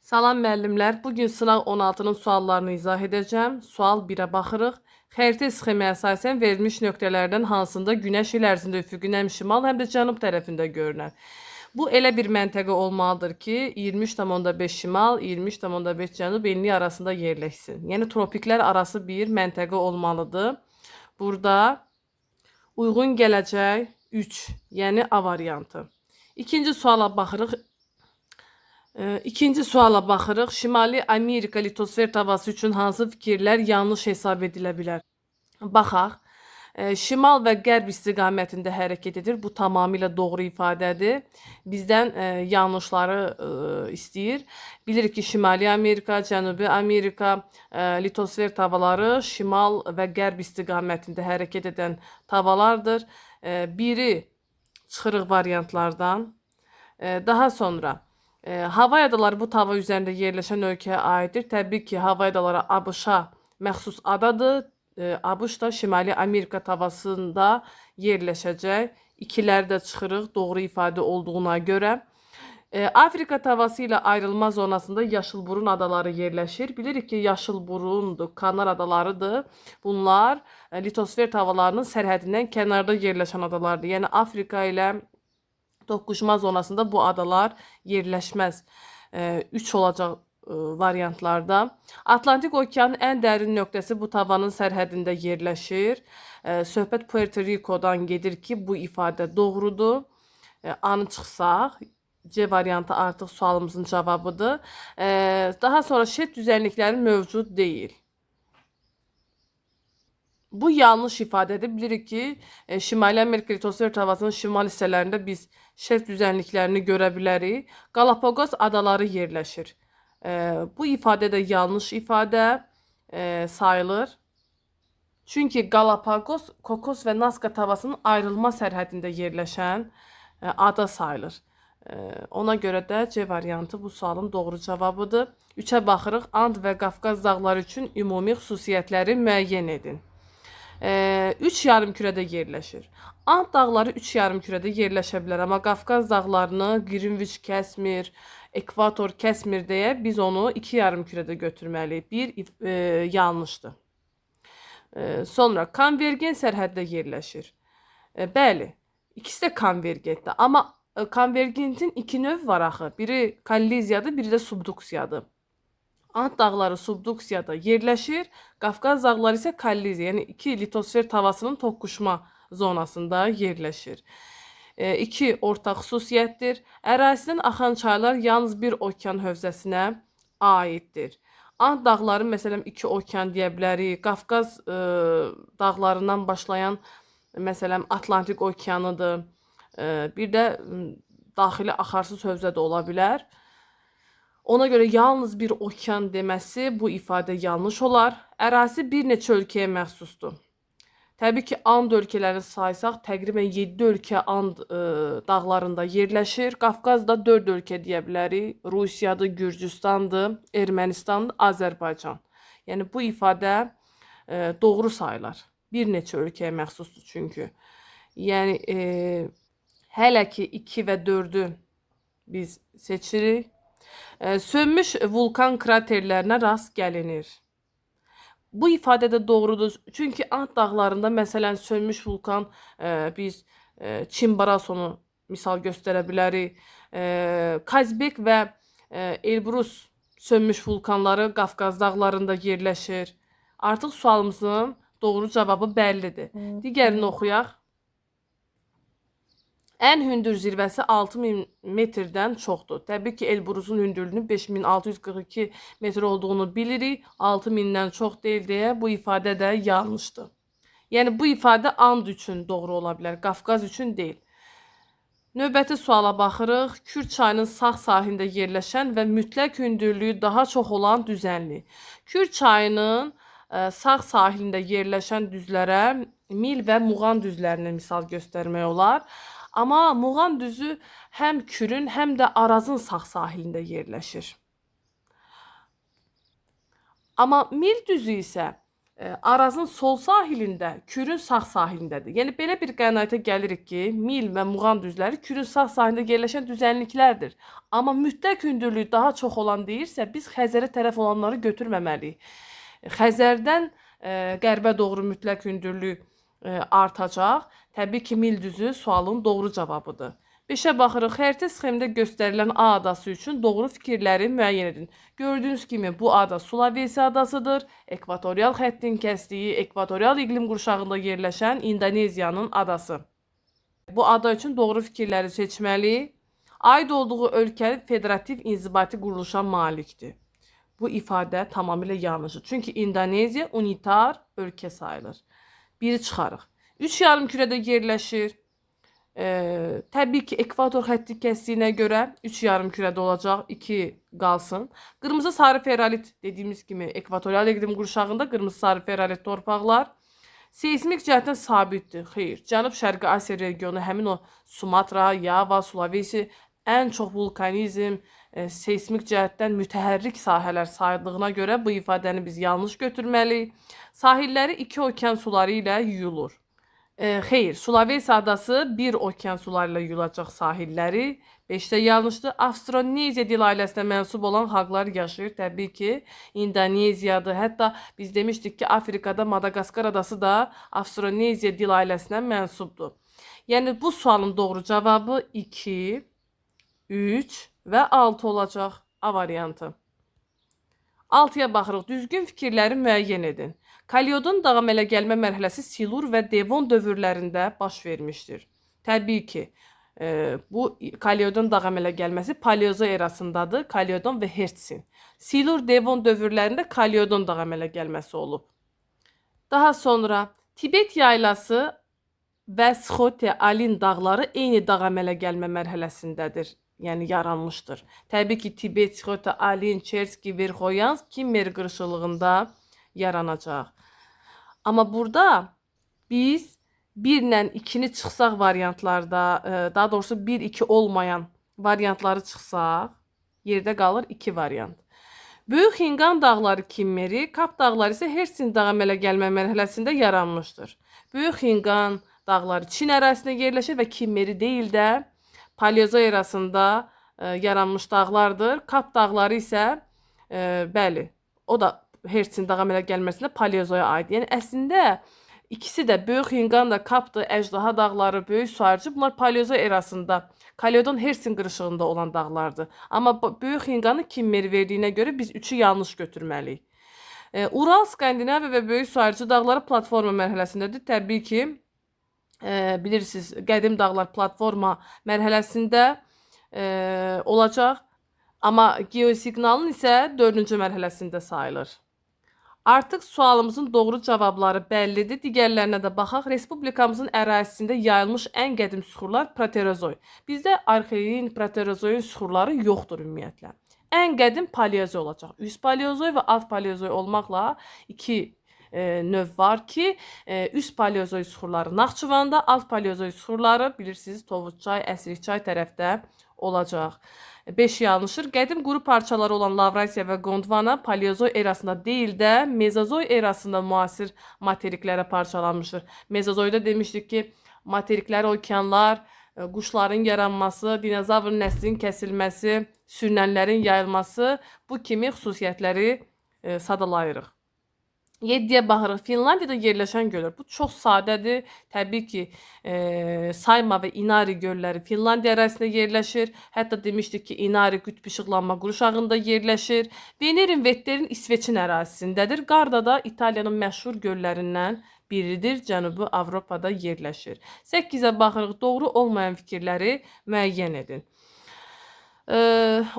Salam müəllimlər. Bugün sınaq 16-nın suallarını izah edəcəm. Sual 1-ə baxırıq. Xəritə sxemaya əsasən verilmiş nöqtələrdən hansında günəş il ərzində üfüqün həm şimal, həm də cənub tərəfində görünər? Bu elə bir məntəqə olmalıdır ki, 23,5 şimal, 23,5 cənub enliyi arasında yerləşsin. Yəni tropiklər arası bir məntəqə olmalıdır. Burada uyğun gələcək 3, yəni A variantı. İkinci suala baxırıq. İkinci suala baxırıq. Şimali Amerika litosfer tavası üçün hansı fikirlər yanlış hesab edilə bilər? Baxaq. Şimal və qərb istiqamətində hərəkət edir. Bu tamamilə doğru ifadədir. Bizdən yanlışları istəyir. Bilirik ki, Şimali Amerika, Cənubi Amerika litosfer tavaları şimal və qərb istiqamətində hərəkət edən tavalardır. Biri çıxırıq variantlardan. Daha sonra Havay adaları bu tava üzərində yerləşən ölkəyə aiddir. Təbii ki, Havay adaları ABŞ-a məxsus adadır. ABŞ da Şimali Amerika tavasında yerləşəcək. İkiləri də çıxırıq doğru ifadə olduğuna görə. Afrika tavası ilə ayrılma zonasında Yaşılburun adaları yerləşir. Bilirik ki, Yaşılburundur, Kanar adalarıdır. Bunlar litosfer tavalarının sərhədindən kənarda yerləşən adalardır. Yəni Afrika ilə toqquşma zonasında bu adalar yerləşməz. 3 olacaq variantlarda. Atlantik okeanın ən dərin nöqtəsi bu tavanın sərhədində yerləşir. Söhbət Puerto Rico'dan gedir ki, bu ifadə doğrudur. A-nı çıxsaq, C variantı artıq sualımızın cavabıdır. Daha sonra şet düzənlikləri mövcud deyil. Bu yanlış ifadədir. Bilirik ki, Şimali Amerika litosfer tavasının şimal hissələrində biz şerf düzənliklərini görə bilərik. Galapagos adaları yerləşir. Bu ifadə də yanlış ifadə sayılır. Çünki Galapagos, Kokos və Nazca tavasının ayrılma sərhədində yerləşən ada sayılır. Ona görə də C variantı bu sualın doğru cavabıdır. 3-ə baxırıq. And və Qafqaz dağları üçün ümumi xüsusiyyətləri müəyyən edin. 3 yarımkürədə yerləşir. And dağları 3 yarımkürədə yerləşə bilər, amma Qafqaz dağlarını Greenwich kəsmir, ekvator kəsmir deyə biz onu 2 yarımkürədə götürməliyik. Bir yanlışdır. Sonra konvergent sərhəddə yerləşir. Bəli, ikisi də konvergentdir, amma konvergentin 2 növ var axı. Biri kolliziyadır, biri də subduksiyadır. And dağları subduksiyada yerləşir, Qafqaz dağları isə kolliziya, yəni 2 litosfer tavasının toqquşma zonasında yerləşir. 2 ortaq xüsusiyyətdir. Ərazisindən axan çaylar yalnız bir okean hövzəsinə aiddir. And dağları məsələn 2 okean deyə bilərik. Qafqaz dağlarından başlayan məsələn Atlantik okeanıdır. Bir də daxili axarsız hövzə də ola bilər. Ona görə yalnız bir okean deməsi bu ifadə yanlış olar. Ərazisi bir neçə ölkəyə məxsusdur. Təbii ki, and ölkələrini saysaq, təqribən 7 ölkə and dağlarında yerləşir. Qafqazda 4 ölkə deyə bilərik. Rusiyadır, Gürcüstandır, Ermənistandır, Azərbaycan. Yəni bu ifadə doğru sayılar. Bir neçə ölkəyə məxsusdur çünki. Yəni hələ ki 2 və 4-ü biz seçirik. Sönmüş vulkan kraterlərinə rast gəlinir. Bu ifadə də doğrudur. Çünki And dağlarında məsələn sönmüş vulkan biz Çimbarasonu misal göstərə bilərik. Kazbek və Elbrus sönmüş vulkanları Qafqaz dağlarında yerləşir. Artıq sualımızın doğru cavabı bəllidir. Digərini oxuyaq. Ən hündür zirvəsi 6000 metrdən çoxdur. Təbii ki, Elbrus'un hündürlüyünün 5642 metr olduğunu bilirik. 6000-dən çox deyil deyə bu ifadə də yanlışdır. Yəni bu ifadə and üçün doğru ola bilər, Qafqaz üçün deyil. Növbəti suala baxırıq. Kür çayının sağ sahilində yerləşən və mütləq hündürlüyü daha çox olan düzənlik. Kür çayının sağ sahilində yerləşən düzlərə Mil və Muğan düzlərini misal göstərmək olar. Amma Muğan düzü həm Kürün, həm də Arazın sağ sahilində yerləşir. Amma Mil düzü isə Arazın sol sahilində, Kürün sağ sahilindədir. Yəni belə bir qənaətə gəlirik ki, Mil və Muğan düzləri Kürün sağ sahilində yerləşən düzənliklərdir. Amma mütləq hündürlüyü daha çox olan deyirsə, biz Xəzərə tərəf olanları götürməməliyik. Xəzərdən qərbə doğru mütləq hündürlük artacaq. Təbii ki, Mil düzü sualın doğru cavabıdır. 5-ə baxırıq. Xəritə sxemində göstərilən A adası üçün doğru fikirləri müəyyən edin. Gördüyünüz kimi bu ada Sulawesi adasıdır. Ekvatorial xəttin kəsdiyi, ekvatorial iqlim qurşağında yerləşən İndoneziyanın adası. Bu ada üçün doğru fikirləri seçməliyik. Aid olduğu ölkə federativ inzibati quruluşa malikdir. Bu ifadə tamamilə yanlışdır. Çünki İndoneziya unitar ölkə sayılır. Biri çıxarıq. 3 yarımkürədə yerləşir. Təbii ki, ekvator xətti kəsdiyinə görə 3 yarımkürədə olacaq, 2 qalsın. Qırmızı sarı feralit dediyimiz kimi ekvatorial iqlim qurşağında qırmızı sarı feralit torpaqlar seismik cəhətdən sabitdir. Xeyr, Cənub-Şərqi Asiya regionu, həmin o Sumatra, Yava, Sulawesi ən çox vulkanizm, seismik cəhətdən mütəhərrik sahələr sayıldığına görə bu ifadəni biz yanlış götürməliyik. Sahilləri 2 okean suları ilə yuyulur. Xeyr, Sulawesi adası bir okean suları ilə yuyulacaq sahilləri 5-də yanlışdır. Avstroneziya dil ailəsinə mənsub olan xalqlar yaşayır. Təbii ki, İndoneziyadır. Hətta biz demişdik ki, Afrikada Madagaskar adası da Avstroneziya dil ailəsinə mənsubdur. Yəni bu sualın doğru cavabı 2, 3 və 6 olacaq. A variantı. 6-ya baxırıq. Düzgün fikirləri müəyyən edin. Kaliodun dağa əmələ gəlmə mərhələsi Silur və Devon dövrlərində baş vermişdir. Təbii ki, bu Kaliodun dağa əmələ gəlməsi Paleozo erasındadır. Kaliodon və Hertsin. Silur, Devon dövrlərində Kaliodon dağa əmələ gəlməsi olub. Daha sonra Tibet yaylası və Sxote-Alin dağları eyni dağa əmələ gəlmə mərhələsindədir. Yəni yaranmışdır. Təbii ki, Tibet, Sxote-Alin, Cherski, Verxoyansk Kimmer qırışıqlığında yaranacaq. Amma burada biz 1 ilə 2-ni çıxsaq variantlarda, daha doğrusu 1-2 olmayan variantları çıxsaq, yerdə qalır 2 variant. Böyük Hingan dağları Kimmeri, Kap dağları isə Hertsin dağa əmələ gəlmə mərhələsində yaranmışdır. Böyük Hingan dağları Çin ərazisində yerləşir və Kimmeri deyil də Paleozo erasında yaranmış dağlardır. Kap dağları isə bəli, o da Hertsin dağa əmələ gəlməsində Paleozoya aid. Yəni əslində ikisi də Böyük Hingan da Kapdır, Əjdaha dağları, Böyük Suarcı bunlar Paleozo erasında, Kaliodon Hertsin qırışığında olan dağlardır. Amma Böyük Hinganı Kimmeri verdiyinə görə biz 3-ü yanlış götürməliyik. Ural, Skandinaviya və Böyük Suarcı dağları platforma mərhələsindədir. Təbii ki, bilirsiniz, qədim dağlar platforma mərhələsində olacaq. Amma geosiqnalın isə 4-cü mərhələsində sayılır. Artıq sualımızın doğru cavabları bəllidir. Digərlərinə də baxaq. Respublikamızın ərazisində yayılmış ən qədim süxurlar Proterozoy. Bizdə arxeyin, Proterozoyun süxurları yoxdur ümumiyyətlə. Ən qədim Paleozoy olacaq. Üst Paleozoy və alt Paleozoy olmaqla 2 növ var ki, üst Paleozoy süxurları Naxçıvanda, alt Paleozoy süxurları bilirsiniz Tovuzçay, Əsrikçay tərəfdə olacaq. 5 yanlışır. Qədim quru parçaları olan Lavrasiya və Gondvana Paleozoy erasında deyil də Mezozoy erasında müasir materiklərə parçalanmışdır. Mezozoyda demişdik ki, materiklər, okeanlar, quşların yaranması, dinozavrın nəslinin kəsilməsi, sürünənlərin yayılması bu kimi xüsusiyyətləri sadalayırıq. 7-yə baxırıq. Finlandiyada yerləşən göllər. Bu çox sadədir. Təbii ki, Sayma və Inari gölləri Finlandiya ərazisində yerləşir. Hətta demişdik ki, Inari qütb işıqlanma qurşağında yerləşir. Venerin, Vetterin İsveçin ərazisindədir. Qarda da İtaliyanın məşhur göllərindən biridir. Cənubi Avropada yerləşir. 8-ə baxırıq. Doğru olmayan fikirləri müəyyən edin.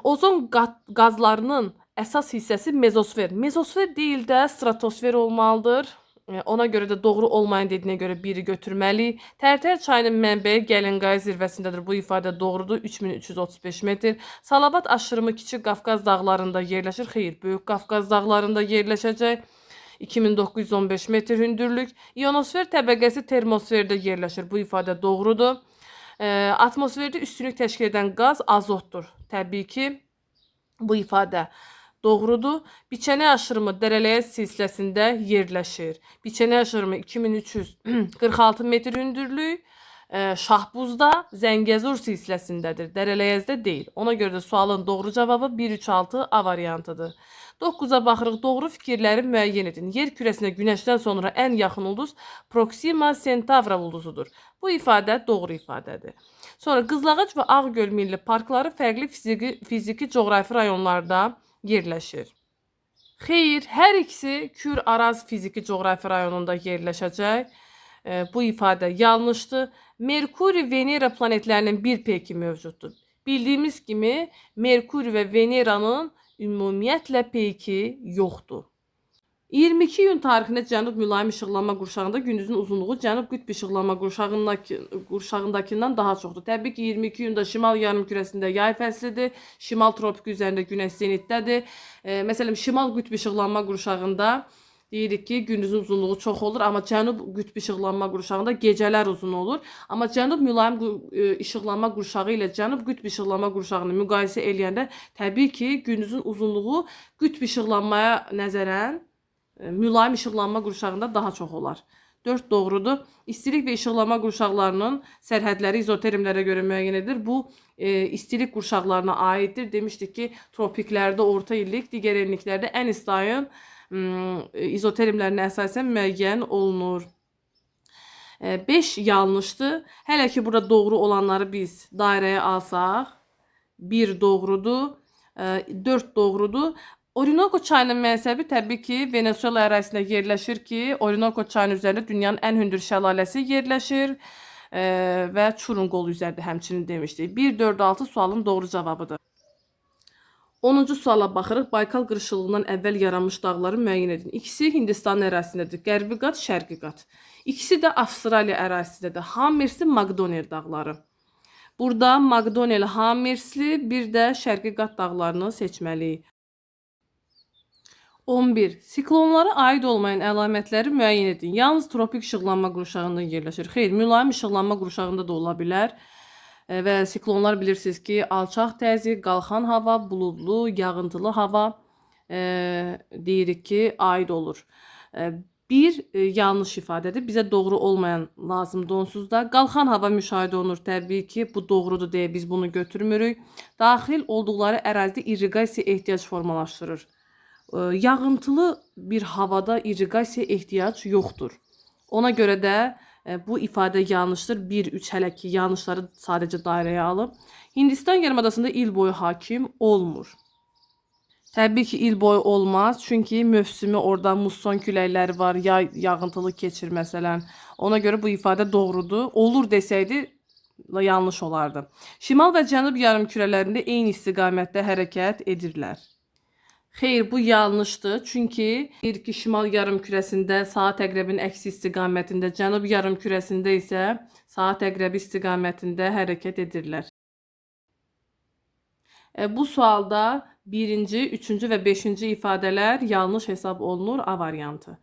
Ozon qazlarının əsas hissəsi mezosfer. Mezosfer deyil də stratosfer olmalıdır. Ona görə də doğru olmayan dediyinə görə 1-i götürməliyik. Tərtər çayının mənbəyi Gəlinqay zirvəsindədir. Bu ifadə doğrudur. 3335 metr. Salabat aşırımı Kiçik Qafqaz dağlarında yerləşir. Xeyr, Böyük Qafqaz dağlarında yerləşəcək. 2915 metr hündürlük. İonosfer təbəqəsi termosferdə yerləşir. Bu ifadə doğrudur. Atmosferdə üstünlük təşkil edən qaz azotdur. Təbii ki, bu ifadə Doğrudur. Biçənə aşırımı Dərələyəz silsiləsində yerləşir. Biçənə aşırımı 2346 metr hündürlük. Şahbuzda Zəngəzur silsiləsindədir. Dərələyəzdə deyil. Ona görə də sualın doğru cavabı 136 A variantıdır. 9-a baxırıq. Doğru fikirləri müəyyən edin. Yer kürəsinə Günəşdən sonra ən yaxın ulduz Proxima Centauri ulduzudur. Bu ifadə doğru ifadədir. Sonra Qızılağac və Ağgöl Milli Parkları fərqli fiziki coğrafi rayonlarda yerləşir. Xeyr, hər ikisi Kür-Araz fiziki coğrafi rayonunda yerləşəcək. Bu ifadə yanlışdır. Merkuri, Venera planetlərinin bir peyki mövcuddur. Bildiyimiz kimi Merkuri və Veneranın ümumiyyətlə peyki yoxdur. 22 iyun tarixində cənub mülayim işıqlanma qurşağında gündüzün uzunluğu cənub qütb işıqlanma qurşağındakından daha çoxdur. Təbii ki, 22 iyunda şimal yarımkürəsində yay fəslidir, şimal tropiki üzərində günəş zenitdədir. Məsələn, şimal qütb işıqlanma qurşağında deyirik ki, gündüzün uzunluğu çox olur, amma cənub qütb işıqlanma qurşağında gecələr uzun olur. Amma cənub mülayim işıqlanma qurşağı ilə cənub qütb işıqlanma qurşağını müqayisə eləyəndə təbii ki, gündüzün uzunluğu qütb işıqlanmaya nəzərən mülayim işıqlanma qurşağında daha çox olar. 4 doğrudur. İstilik və işıqlanma qurşaqlarının sərhədləri izoterimlərə görə müəyyən edilir. Bu istilik qurşaqlarına aiddir. Demişdik ki, tropiklərdə orta illik, digər enliklərdə ən isti ayın izoterimlərinə əsasən müəyyən olunur. 5 yanlışdır. Hələ ki, burada doğru olanları biz dairəyə alsaq, 1 doğrudur, 4 doğrudur. Orinoco çayının mənsəbi təbii ki, Venezuela ərazisində yerləşir ki, Orinoco çayının üzərində dünyanın ən hündür şəlaləsi yerləşir və Çurun qolu üzərində həmçinin demişdik. 1, 4, 6 sualın doğru cavabıdır. 10-cu suala baxırıq. Baykal qırışıqlığından əvvəl yaranmış dağları müəyyən edin. İkisi Hindistanın ərazisindədir. Qərbi qat, şərqi qat. İkisi də Avstraliya ərazisindədir. Hammersli, Makdonel dağları. Burada Makdonel, Hammersli, bir də şərqi qat dağlarını seçməliyik. 11. Siklonlara aid olmayan əlamətləri müəyyən edin. Yalnız tropik işıqlanma qurşağında yerləşir. Xeyr, mülayim işıqlanma qurşağında da ola bilər. Və siklonlar bilirsiniz ki, alçaq təzyiq, qalxan hava, buludlu, yağıntılı hava deyirik ki, aid olur. Bir yanlış ifadədir. Bizə doğru olmayan lazımdır onsuz da. Qalxan hava müşahidə olunur. Təbii ki, bu doğrudur deyə biz bunu götürmürük. Daxil olduqları ərazidə irriqasiya ehtiyac formalaşdırır. Yağıntılı bir havada irriqasiya ehtiyac yoxdur. Ona görə də bu ifadə yanlışdır. 1, 3 hələ ki yanlışları sadəcə dairəyə alıb. Hindistan yarımadasında il boyu hakim olmur. Təbii ki, il boyu olmaz. Çünki mövsümü orada musson küləkləri var, yay yağıntılı keçir məsələn. Ona görə bu ifadə doğrudur. Olur desəydi yanlış olardı. Şimal və cənub yarımkürələrində eyni istiqamətdə hərəkət edirlər. Xeyr, bu yanlışdır. Çünki ki, şimal yarımkürəsində saat əqrəbin əksi istiqamətində, cənub yarımkürəsində isə saat əqrəbi istiqamətində hərəkət edirlər. Bu sualda 1-ci, 3-cü və 5-ci ifadələr yanlış hesab olunur. A variantı.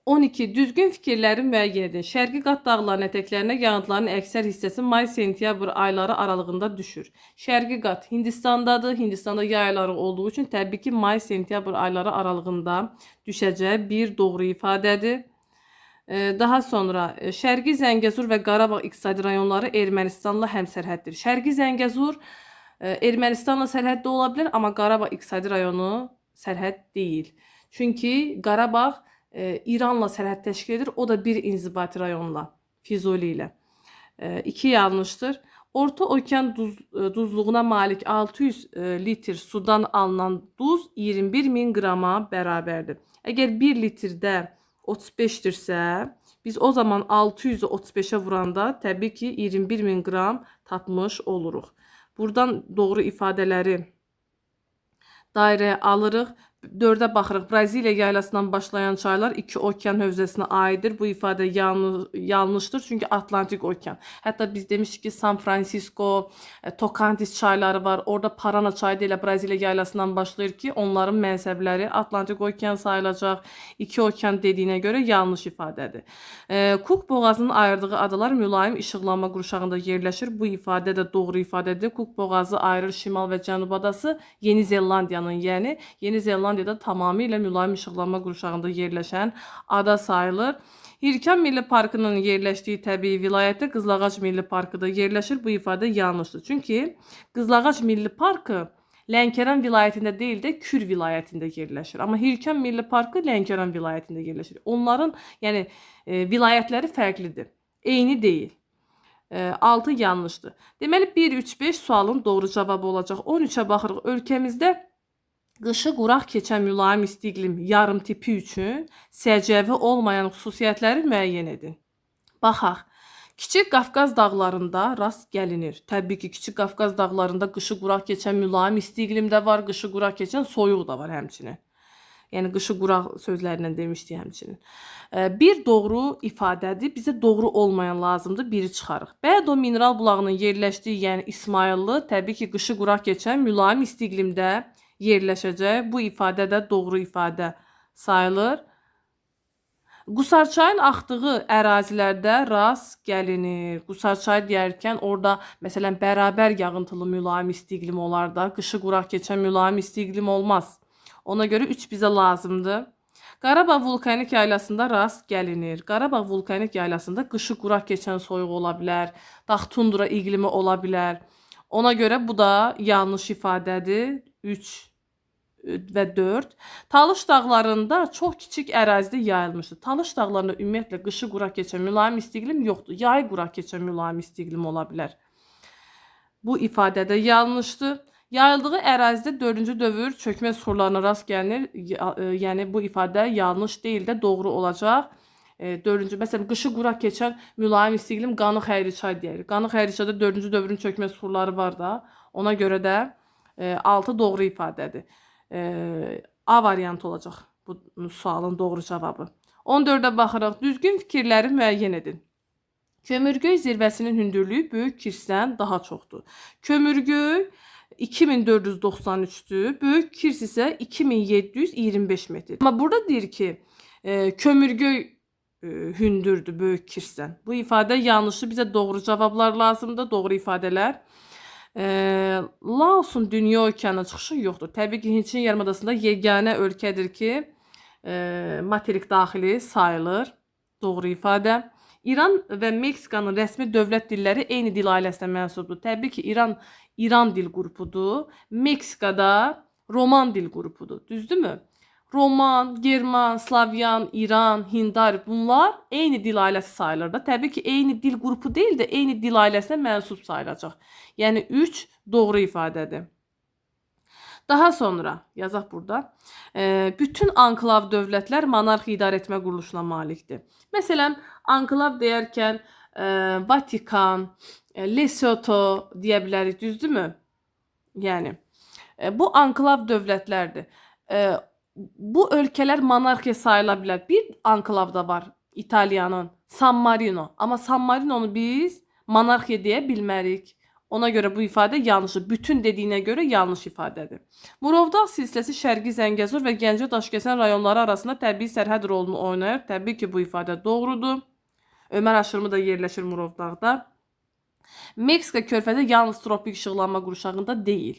12. Düzgün fikirləri müəyyən edin. Şərqi qat dağlarının ətəklərinə yağıntıların əksər hissəsi may-sentyabr ayları aralığında düşür. Şərqi qat Hindistandadır. Hindistanda yay ayları olduğu üçün təbii ki, may-sentyabr ayları aralığında düşəcək bir doğru ifadədir. Daha sonra Şərqi Zəngəzur və Qarabağ iqtisadi rayonları Ermənistanla həmsərhəddir. Şərqi Zəngəzur Ermənistanla sərhəddə ola bilər, amma Qarabağ iqtisadi rayonu sərhəd deyil. Çünki Qarabağ İranla sərhəd təşkil edir. O da bir inzibati rayonla, Füzuli ilə. 2 yanlışdır. Orta okean duzluğuna malik 600 litr sudan alınan duz 21.000 qrama bərabərdir. Əgər 1 litrdə 35-dirsə, biz o zaman 600-ü 35-ə vuranda təbii ki, 21.000 qram tapmış oluruq. Buradan doğru ifadələri dairəyə alırıq. 4-ə baxırıq. Braziliya yaylasından başlayan çaylar iki okean hövzəsinə aiddir. Bu ifadə yanlışdır, çünki Atlantik okean. Hətta biz demişdik ki, San Francisco, Tocantins çayları var. Orada Parana çayı da elə Braziliya yaylasından başlayır ki, onların mənsəbləri Atlantik okean sayılacaq. İki okean dediyinə görə yanlış ifadədir. Cook boğazının ayırdığı adalar mülayim işıqlanma qurşağında yerləşir. Bu ifadə də doğru ifadədir. Cook boğazı ayırır şimal və cənub adası Yeni Zelandiyanın, yəni Yeni Zelandiyada tamamilə mülayim işıqlanma qurşağında yerləşən ada sayılır. Hirkan Milli Parkının yerləşdiyi təbii vilayətdə Qızılağac Milli Parkı da yerləşir. Bu ifadə yanlışdır. Çünki Qızılağac Milli Parkı Lənkəran vilayətində deyil də Kür vilayətində yerləşir. Amma Hirkan Milli Parkı Lənkəran vilayətində yerləşir. Onların yəni vilayətləri fərqlidir. Eyni deyil. 6 yanlışdır. Deməli 1, 3, 5 sualın doğru cavabı olacaq. 13-ə baxırıq. Ölkəmizdə qışı quraq keçən mülayim isti iqlim yarım tipi üçün səciyyəvi olmayan xüsusiyyətləri müəyyən edin. Baxaq. Kiçik Qafqaz dağlarında rast gəlinir. Təbii ki, Kiçik Qafqaz dağlarında qışı quraq keçən mülayim isti iqlim də var, qışı quraq keçən soyuq da var həmçinin. Yəni qışı quraq sözlərindən demişdik həmçinin. Bir doğru ifadədir. Bizə doğru olmayan lazımdır. Biri çıxarıq. Bədo mineral bulağının yerləşdiyi, yəni İsmayıllı, təbii ki, qışı quraq keçən mülayim isti iqlimdə yerləşəcək. Bu ifadə də doğru ifadə sayılır. Qusarçayın axdığı ərazilərdə rast gəlinir. Qusarçay deyərkən orada məsələn bərabər yağıntılı mülayim isti iqlim olar da, qışı quraq keçən mülayim isti iqlim olmaz. Ona görə 3 bizə lazımdır. Qarabağ vulkanik yaylasında rast gəlinir. Qarabağ vulkanik yaylasında qışı quraq keçən soyuq ola bilər, dağ tundra iqlimi ola bilər. Ona görə bu da yanlış ifadədir. 3 və 4. Talış dağlarında çox kiçik ərazidə yayılmışdır. Talış dağlarında ümumiyyətlə qışı quraq keçən mülayim isti iqlim yoxdur. Yayı quraq keçən mülayim isti iqlim ola bilər. Bu ifadə də yanlışdır. Yayıldığı ərazidə 4-cü dövr çökmə sularına rast gəlinir. Yəni bu ifadə yanlış deyil də doğru olacaq. 4-cü, məsələn, qışı quraq keçən mülayim isti iqlim Qanıq Həyriçay deyilir. Qanıq Həyriçayda 4-cü dövrün çökmə suları var da. Ona görə də 6 doğru ifadədir. A variantı olacaq bu sualın doğru cavabı. 14-ə baxırıq. Düzgün fikirləri müəyyən edin. Kömürgöy zirvəsinin hündürlüyü Böyük Kirsdən daha çoxdur. Kömürgöy 2493'tü. Böyük Kirs isə 2725 metr. Amma burada deyir ki, kömürgöy hündürdür Böyük Kirsdən. Bu ifadə yanlışdır. Bizə doğru cavablar lazımdır, doğru ifadələr. Laosun dünya okeanına çıxışı yoxdur. Təbii ki, Hindçin yarımadasında yeganə ölkədir ki, materik daxili sayılır. Doğru ifadə. İran və Meksikanın rəsmi dövlət dilləri eyni dil ailəsinə mənsubdur. Təbii ki, İran dil qrupudur. Meksikada Roman dil qrupudur. Düzdürmü? Roman, German, Slavyan, İran, Hindar bunlar eyni dil ailəsi sayılır da. Təbii ki, eyni dil qrupu deyil də eyni dil ailəsinə mənsub sayılacaq. Yəni 3 doğru ifadədir. Daha sonra yazaq burada. Bütün anklav dövlətlər monarxi idarə etmə quruluşuna malikdir. Məsələn, anklav deyərkən Vatikan, Lesotho deyə bilərik, düzdürmü? Yəni bu anklav dövlətlərdir. Bu ölkələr monarxiya sayıla bilər. Bir anklav da var İtaliyanın, San Marino. Amma San Marino'nu biz monarxiya deyə bilmərik. Ona görə bu ifadə yanlışdır. Bütün dediyinə görə yanlış ifadədir. Murovdağ silsiləsi Şərqi Zəngəzur və Gəncə Daşkəsən rayonları arasında təbii sərhəd rolunu oynayır. Təbii ki, bu ifadə doğrudur. Ömər aşırımı da yerləşir Murovdağda. Meksika körfəzi yalnız tropik işıqlanma qurşağında deyil.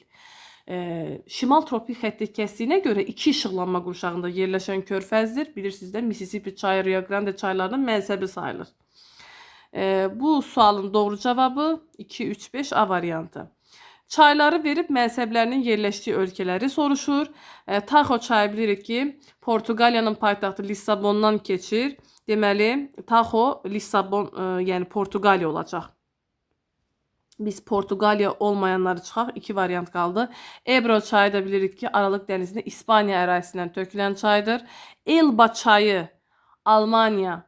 Şimal tropik xətti kəsdiyinə görə 2 işıqlanma qurşağında yerləşən körfəzdir. Bilirsiniz də Mississippi çayı, Rio Grande çaylarının mənsəbi sayılır. Bu sualın doğru cavabı 2, 3, 5 A variantı. Çayları verib mənsəblərinin yerləşdiyi ölkələri soruşur. Taxo çayı bilirik ki, Portuqaliyanın paytaxtı Lissabondan keçir. Deməli, Taxo, Lissabon, yəni Portuqaliya olacaq. Biz Portuqaliya olmayanları çıxaq. 2 variant qaldı. Ebro çayı da bilirik ki, Aralıq dənizində İspaniya ərazisindən tökülən çaydır. Elba çayı Almanya,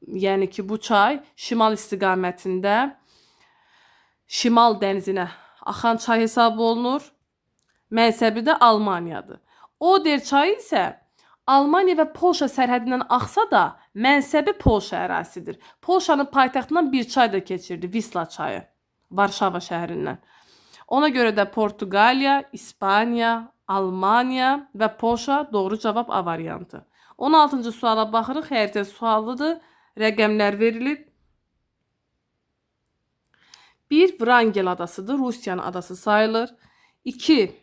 yəni ki, bu çay şimal istiqamətində şimal dənizinə axan çay hesab olunur. Mənsəbi də Almaniyadır. Oder çayı isə Almaniya və Polşa sərhədindən axsa da mənsəbi Polşa ərazisidir. Polşanın paytaxtından bir çay da keçirdi, Visla çayı, Varşava şəhərindən. Ona görə də Portuqaliya, İspaniya, Almaniya və Polşa doğru cavab A variantı. 16-cı suala baxırıq, xəritə sualıdır, rəqəmlər verilib. 1. Vrangel adasıdır, Rusiyanın adası sayılır. 2.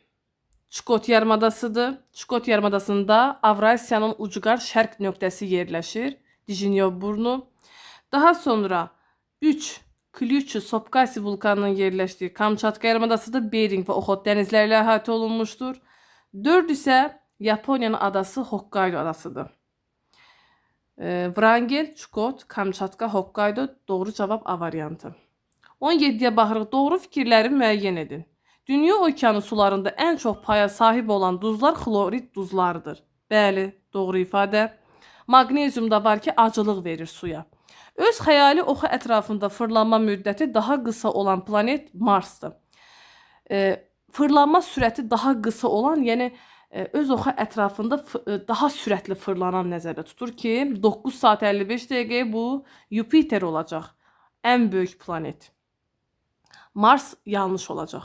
Çukot yarımadasıdır. Çukot yarımadasında Avrasiyanın ucqar şərq nöqtəsi yerləşir, Dijinov burnu. Daha sonra 3. Klyuçu-Sopkasi vulkanının yerləşdiyi Kamçatka yarımadasıdır, Bering və Oxot dənizləri ilə əhatə olunmuşdur. 4 isə Yaponiyanın adası Hokkaido adasıdır. Vrangel, Çukot, Kamçatka, Hokkaido doğru cavab A variantı. 17-yə baxırıq. Doğru fikirləri müəyyən edin. Dünya okeanı sularında ən çox paya sahib olan duzlar xlorid duzlarıdır. Bəli, doğru ifadə. Magnezium da var ki, acılıq verir suya. Öz xəyali oxu ətrafında fırlanma müddəti daha qısa olan planet Marsdır. Fırlanma sürəti daha qısa olan, yəni öz oxu ətrafında daha sürətli fırlanan nəzərdə tutur ki, 9 saat 55 dəqiqəyə bu Yupiter olacaq. Ən böyük planet. Mars yanlış olacaq.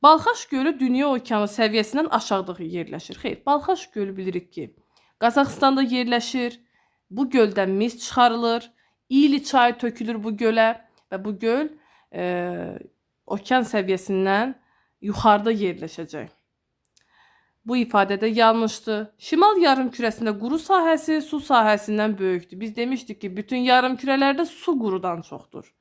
Balxaş gölü dünya okeanı səviyyəsindən aşağıda yerləşir. Xeyr, Balxaş gölü bilirik ki, Qazaxıstanda yerləşir. Bu göldən mis çıxarılır. İli çayı tökülür bu gölə və bu göl okean səviyyəsindən yuxarıda yerləşəcək. Bu ifadə də yanlışdır. Şimal yarımkürəsində quru sahəsi su sahəsindən böyükdür. Biz demişdik ki, bütün yarımkürələrdə su qurudan çoxdur.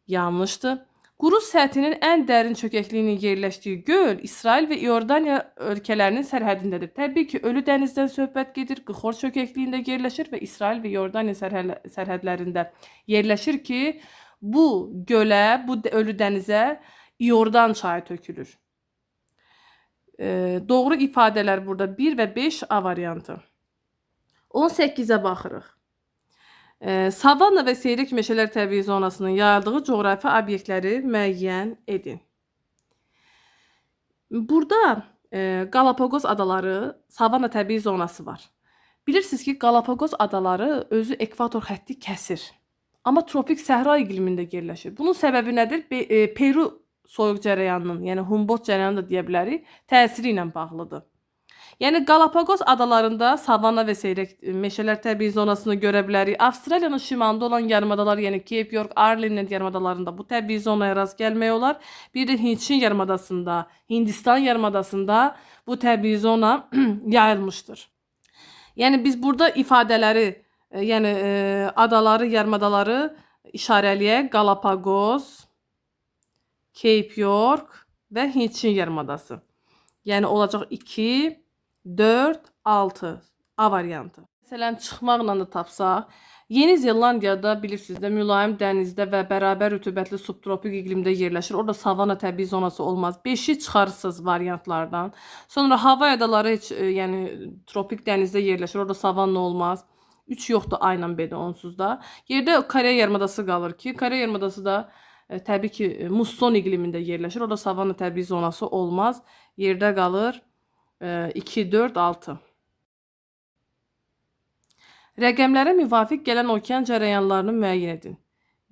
Yanlışdır. Quru səthinin ən dərin çökəkliyinin yerləşdiyi göl İsrail və İordaniya ölkələrinin sərhədindədir. Təbii ki, Ölü dənizdən söhbət gedir, Qıxor çökəkliyində yerləşir və İsrail və İordaniya sərhədlərində yerləşir ki, bu gölə, bu Ölü dənizə İordan çayı tökülür. Doğru ifadələr burada 1 və 5 A variantı. 18-ə baxırıq. Savanna və seyrək meşələr təbii zonasının yayıldığı coğrafi obyektləri müəyyən edin. Burada Galapagos adaları savanna təbii zonası var. Bilirsiniz ki, Galapagos adaları özü ekvator xətti kəsir. Amma tropik səhra iqlimində yerləşir. Bunun səbəbi nədir? Peru soyuq cərəyanının, yəni Humboldt cərəyanı da deyə bilərik, təsiri ilə bağlıdır. Yəni Galapagos adalarında savanna və seyrək meşələr təbii zonasını görə bilərik. Avstraliyanın şimalında olan yarımadalar, yəni Cape York, Arlenland yarımadalarında bu təbii zonaya rast gəlmək olar. Bir də Hindçin yarımadasında, Hindistan yarımadasında bu təbii zona yayılmışdır. Yəni biz burada ifadələri, yəni adaları, yarımadaları işarələyək. Galapagos, Cape York və Hindçin yarımadası. Yəni olacaq 2, 4, 6 A variantı. Məsələn, çıxmaqla da tapsaq, Yeni Zelandiyada bilirsiniz də mülayim dənizdə və bərabər rütubətli subtropik iqlimdə yerləşir. Orada savanna təbii zonası olmaz. 5-i çıxarırsınız variantlardan. Sonra Havay adaları heç, yəni tropik dənizdə yerləşir. Orada savanna olmaz. 3 yoxdur A ilə B-də onsuz da. Yerdə Koreya yarımadası qalır ki, Koreya yarımadası da təbii ki, musson iqlimində yerləşir. Orada savanna təbii zonası olmaz. Yerdə qalır 2, 4, 6. Rəqəmlərə müvafiq gələn okean cərəyanlarını müəyyən edin.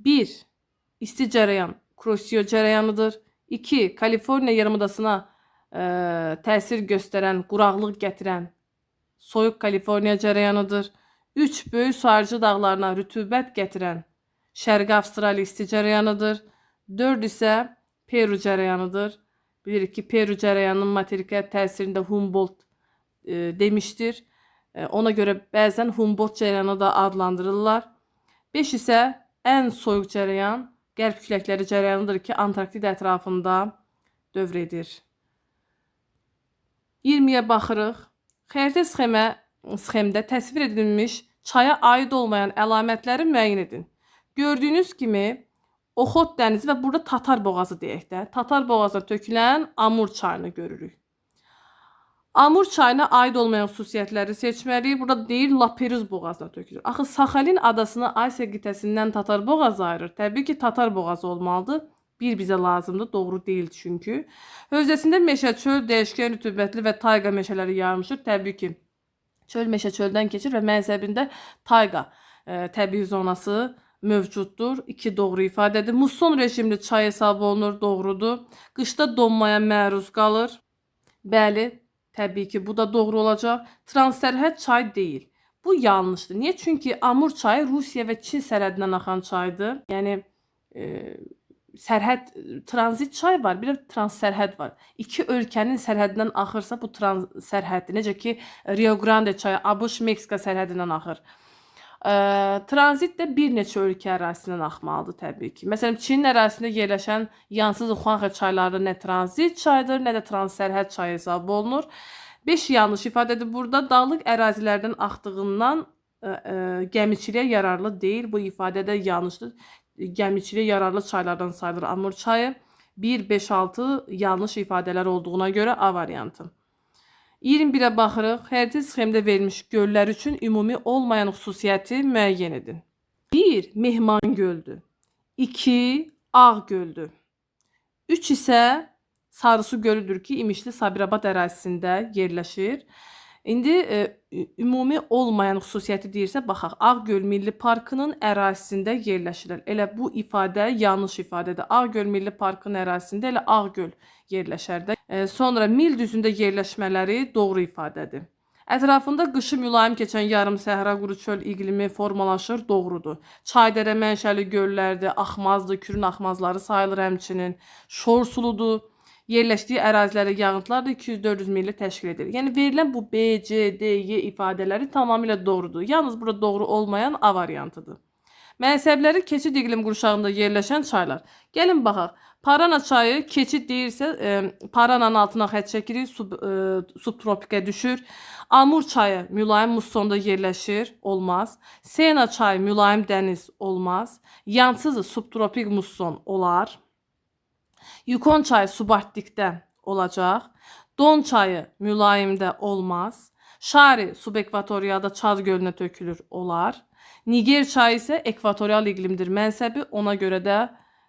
1. İsti cərəyan Kuroshio cərəyanıdır. 2. Kaliforniya yarımadasına təsir göstərən, quraqlıq gətirən soyuq Kaliforniya cərəyanıdır. 3. Böyük Suarcı dağlarına rütubət gətirən Şərqi Avstraliya isti cərəyanıdır. 4 isə Peru cərəyanıdır. Bilirik ki, Peru cərəyanının materikə təsirində Humboldt demişdir. Ona görə bəzən Humboldt cərəyanı da adlandırırlar. 5 isə ən soyuq cərəyan qərb küləkləri cərəyanıdır ki, Antarktida ətrafında dövr edir. 20-yə baxırıq. Xəritə sxemdə təsvir edilmiş çaya aid olmayan əlamətləri müəyyən edin. Gördüyünüz kimi Oxot dənizi və burada Tatar boğazı deyək də. Tatar boğazına tökülən Amur çayını görürük. Amur çayına aid olmayan xüsusiyyətləri seçməliyik. Burada deyir Laperuz boğazına tökülür. Axı Saxalin adasını Asiya qitəsindən Tatar boğazı ayırır. Təbii ki, Tatar boğazı olmalıdır. Bir bizə lazımdır, doğru deyil çünki. Hövzəsində meşə, çöl, dəyişkən rütubətli və tayqa meşələri yarmışdır. Təbii ki, çöl meşə çöldən keçir və mənsəbində tayqa təbii zonası mövcuddur. 2 doğru ifadədir. Musson rejimli çay hesab olunur, doğrudur. Qışda donmaya məruz qalır. Bəli, təbii ki, bu da doğru olacaq. Transsərhəd çay deyil. Bu yanlışdır. Niyə? Çünki Amur çayı Rusiya və Çin sərhədindən axan çaydır. Yəni e, sərhəd tranzit çay var, bir də transsərhəd var. İki ölkənin sərhədindən axırsa bu transsərhəddir. Necə ki Rio Grande çayı ABŞ-Meksika sərhədindən axır. Tranzit də bir neçə ölkə ərazisindən axmalıdır təbii ki. Məsələn, Çinin ərazisində yerləşən Yansız Xuanxe çayları nə tranzit çaydır, nə də transsərhəd çayı hesab olunur. 5 yanlış ifadədir burada. Dağlıq ərazilərdən axdığından gəmiçiliyə yararlı deyil. Bu ifadə də yanlışdır. Gəmiçiliyə yararlı çaylardan sayılır Amur çayı. 1, 5, 6 yanlış ifadələr olduğuna görə A variantı. 21-ə baxırıq. Xəritə sxemdə verilmiş göllər üçün ümumi olmayan xüsusiyyəti müəyyən edin. 1. Mehman göldür. 2. Ağ göldür. 3 isə Sarısu gölüdür ki, İmişli Sabirabad ərazisində yerləşir. İndi ümumi olmayan xüsusiyyəti deyirsə, baxaq. Ağgöl Milli Parkının ərazisində yerləşirlər. Elə bu ifadə yanlış ifadədir. Ağgöl Milli Parkının ərazisində elə Ağgöl yerləşər də. Sonra Mil düzündə yerləşmələri doğru ifadədir. Ətrafında qışı mülayim keçən yarım səhra quru çöl iqlimi formalaşır, doğrudur. Çaydərə mənşəli göllərdir, axmazdır, Kürün axmazları sayılır həmçinin. Şor suludur. Yerləşdiyi ərazilərə yağıntılar da 200-400 milli təşkil edir. Yəni verilən bu B, C, D, Y ifadələri tamamilə doğrudur. Yalnız burada doğru olmayan A variantıdır. Mənsəbləri keçid iqlim qurşağında yerləşən çaylar. Gəlin baxaq. Parana çayı keçid deyirsə, Parananın altına xətt çəkirik, subtropikə düşür. Amur çayı mülayim mussonda yerləşir, olmaz. Sena çayı mülayim dəniz, olmaz. Yansızı subtropik musson olar. Yukon çayı subarktikdə olacaq. Don çayı mülayimdə olmaz. Şari subekvatorialda Çad gölünə tökülür, olar. Niger çayı isə ekvatorial iqlimdir mənsəbi, ona görə də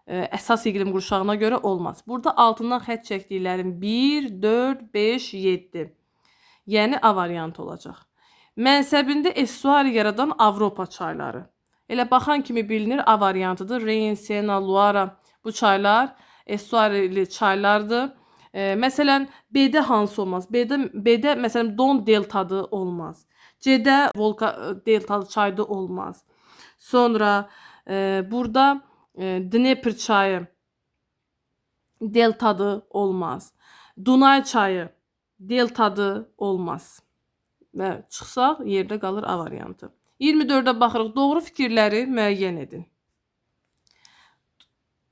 əsas iqlim qurşağına görə olmaz. Burada altından xətt çəkdiklərim 1, 4, 5, 7. Yəni A variantı olacaq. Mənsəbində estuari yaradan Avropa çayları. Elə baxan kimi bilinir A variantıdır. Reyn, Sena, Loira bu çaylar estuarili çaylardır. Məsələn, B-də hansı olmaz? B-də məsələn Don deltadı olmaz. C-də Volqa deltalı çayda olmaz. Sonra burada Dnepr çayı deltadı olmaz. Dunay çayı deltadı olmaz. Və çıxsaq yerdə qalır A variantı. 24-də baxırıq. Doğru fikirləri müəyyən edin.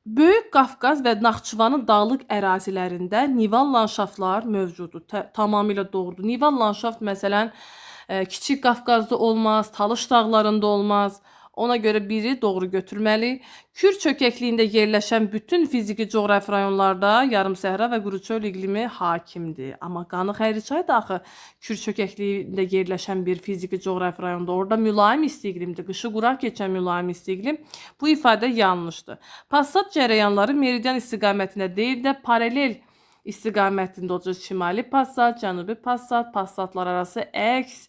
Böyük Qafqaz və Naxçıvanın dağlıq ərazilərində nival landşaftlar mövcuddur. Tamamilə doğrudur. Nival landşaft məsələn Kiçik Qafqazda olmaz, Talış dağlarında olmaz. Ona görə biri doğru götürməli. Kür çökəkliyində yerləşən bütün fiziki coğrafi rayonlarda yarımsəhra və quru çöl iqlimi hakimdir. Amma Qanı-Xəyri çayı da axı Kür çökəkliyində yerləşən bir fiziki coğrafi rayonda. Orada mülayim isti iqlimdir. Qışı quraq keçən mülayim isti iqlim. Bu ifadə yanlışdır. Passat cərəyanları meridian istiqamətində deyil də paralel istiqamətində olacaq. Şimali passat, cənubi passat, passatlar arası əks.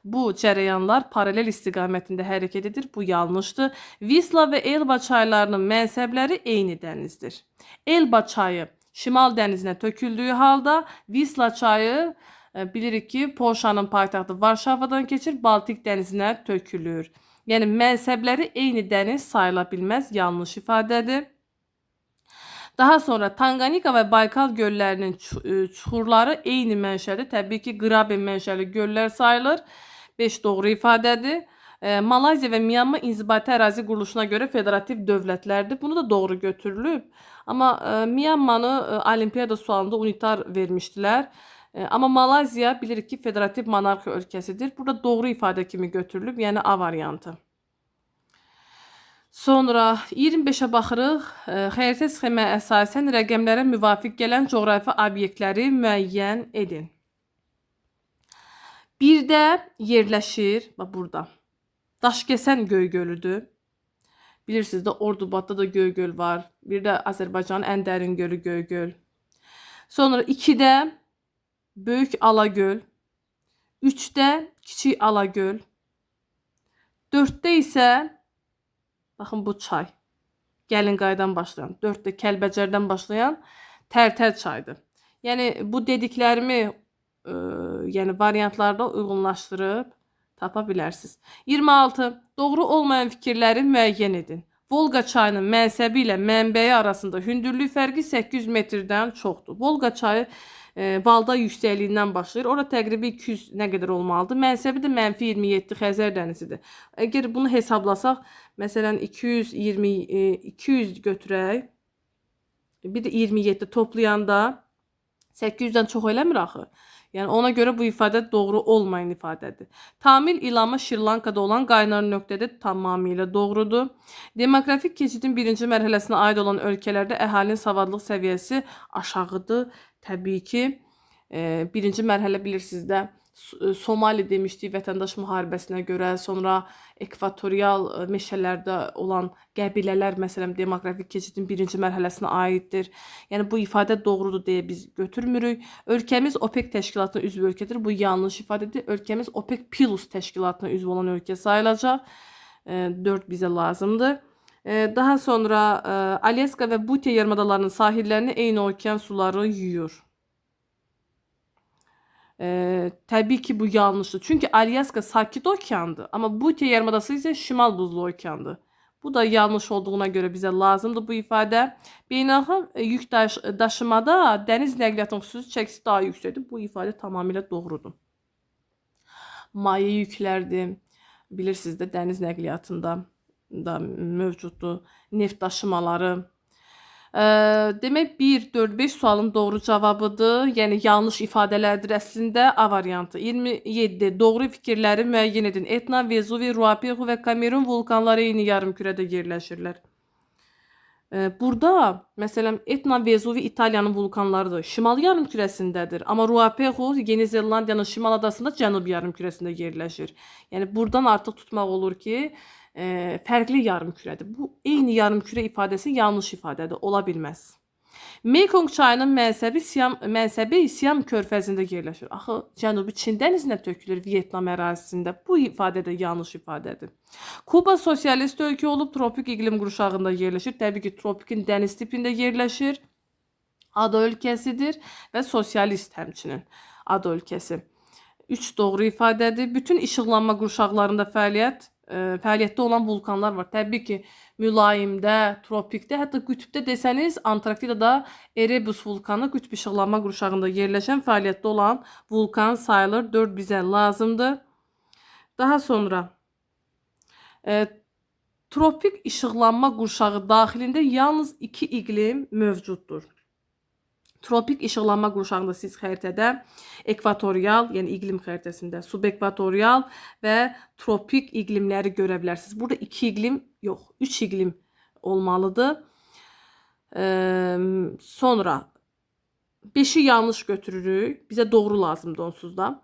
Bu cərəyanlar paralel istiqamətində hərəkət edir. Bu yanlışdır. Visla və Elba çaylarının mənsəbləri eyni dənizdir. Elba çayı Şimal dənizinə töküldüyü halda Visla çayı bilirik ki, Polşanın paytaxtı Varşavadan keçir, Baltik dənizinə tökülür. Yəni mənsəbləri eyni dəniz sayıla bilməz, yanlış ifadədir. Daha sonra Tanganika və Baykal göllərinin çuxurları eyni mənşəli, təbii ki, Qraben mənşəli göllər sayılır. 5 doğru ifadədir. Malayziya və Myanma inzibati ərazi quruluşuna görə federativ dövlətlərdir. Bunu da doğru götürülüb. Amma Myanmanı Olimpiyada sualında unitar vermişdilər. Amma Malayziya bilirik ki, federativ monarxiya ölkəsidir. Burada doğru ifadə kimi götürülüb, yəni A variantı. Sonra 25-ə baxırıq. Xəritə sxemə əsasən rəqəmlərə müvafiq gələn coğrafi obyektləri müəyyən edin. 1-də yerləşir, bax burada, Daşkəsən Göygölüdür. Bilirsiniz də Ordubadda da Göygöl var. Bir də Azərbaycanın ən dərin gölü Göygöl. Sonra 2-də Böyük Alagöl, 3-də Kiçik Alagöl, 4-də isə baxın bu çay. Gəlinkaydan başlayan, 4-də Kəlbəcərdən başlayan Tərtər çayıdır. Yəni bu dediklərimi yəni variantlarda uyğunlaşdırıb tapa bilərsiniz. 26. Doğru olmayan fikirləri müəyyən edin. Volqa çayının mənsəbi ilə mənbəyi arasında hündürlük fərqi 800 metrdən çoxdur. Volqa çayı Valda yüksəkliyindən başlayır. Ora təqribi 200 nə qədər olmalıdır? Mənsəbi də -27 Xəzər dənizidir. Əgər bunu hesablasaq, məsələn 200 götürək, bir də 27 toplayanda 800-dən çox eləmir axı. Yəni ona görə bu ifadə doğru olmayan ifadədir. Tamil ilamı Şri-Lankada olan qaynar nöqtədə tamamilə doğrudur. Demoqrafik keçidin birinci mərhələsinə aid olan ölkələrdə əhalinin savadlıq səviyyəsi aşağıdır. Təbii ki, birinci mərhələ bilirsiniz də Somali demişdik vətəndaş müharibəsinə görə, sonra ekvatorial meşələrdə olan qəbilələr məsələn demoqrafik keçidin birinci mərhələsinə aiddir. Yəni bu ifadə doğrudur deyə biz götürmürük. Ölkəmiz OPEC təşkilatına üzv ölkədir. Bu yanlış ifadədir. Ölkəmiz OPEC Plus təşkilatına üzv olan ölkə sayılacaq. 4 bizə lazımdır. Daha sonra Alyaska və Bute yarımadalarının sahillərini eyni okean suları yuyur. Təbii ki bu yanlışdır. Çünki Alyaska sakit okeandır. Amma Bute yarımadası isə şimal buzlu okeandır. Bu da yanlış olduğuna görə bizə lazımdır bu ifadə. Beynəlxalq yük daşımada dəniz nəqliyyatının xüsusi çəkisi daha yüksəkdir. Bu ifadə tamamilə doğrudur. Maye yüklərdir. Bilirsiniz də dəniz nəqliyyatında da mövcuddur. Neft daşımaları. Demək 1, 4, 5 sualın doğru cavabıdır. Yəni yanlış ifadələrdir əslində. A variantı. 27. Doğru fikirləri müəyyən edin. Etna, Vezuvi, Ruapehu və Kamerun vulkanları eyni yarımkürədə yerləşirlər. Burada məsələn Etna, Vezuvi İtaliyanın vulkanlarıdır. Şimal yarımkürəsindədir. Amma Ruapehu Yeni Zelandiyanın şimal adasında cənub yarımkürəsində yerləşir. Yəni buradan artıq tutmaq olur ki, fərqli yarımkürədir. Bu eyni yarımkürə ifadəsi yanlış ifadədir, ola bilməz. Mekong çayının mənsəbi Siam körfəzində yerləşir. Axı Cənubi Çin dənizinə tökülür Vyetnam ərazisində. Bu ifadə də yanlış ifadədir. Kuba sosialist ölkə olub tropik iqlim qurşağında yerləşir. Təbii ki, tropikin dəniz tipində yerləşir. Ada ölkəsidir və sosialist həmçinin ada ölkəsi. 3 doğru ifadədir. Bütün işıqlanma qurşaqlarında fəaliyyətdə olan vulkanlar var. Təbii ki, mülayimdə, tropikdə, hətta qütbdə desəniz, Antarktidada Erebus vulkanı qütb işıqlanma qurşağında yerləşən fəaliyyətdə olan vulkan sayılır. 4 bizə lazımdır. Daha sonra tropik işıqlanma qurşağı daxilində yalnız 2 iqlim mövcuddur. Tropik işıqlanma qurşağında siz xəritədə ekvatorial, yəni iqlim xəritəsində subekvatorial və tropik iqlimləri görə bilərsiniz. Burada 2 iqlim yox, 3 iqlim olmalıdır. Sonra 5-i yanlış götürürük. Bizə doğru lazımdır onsuz da.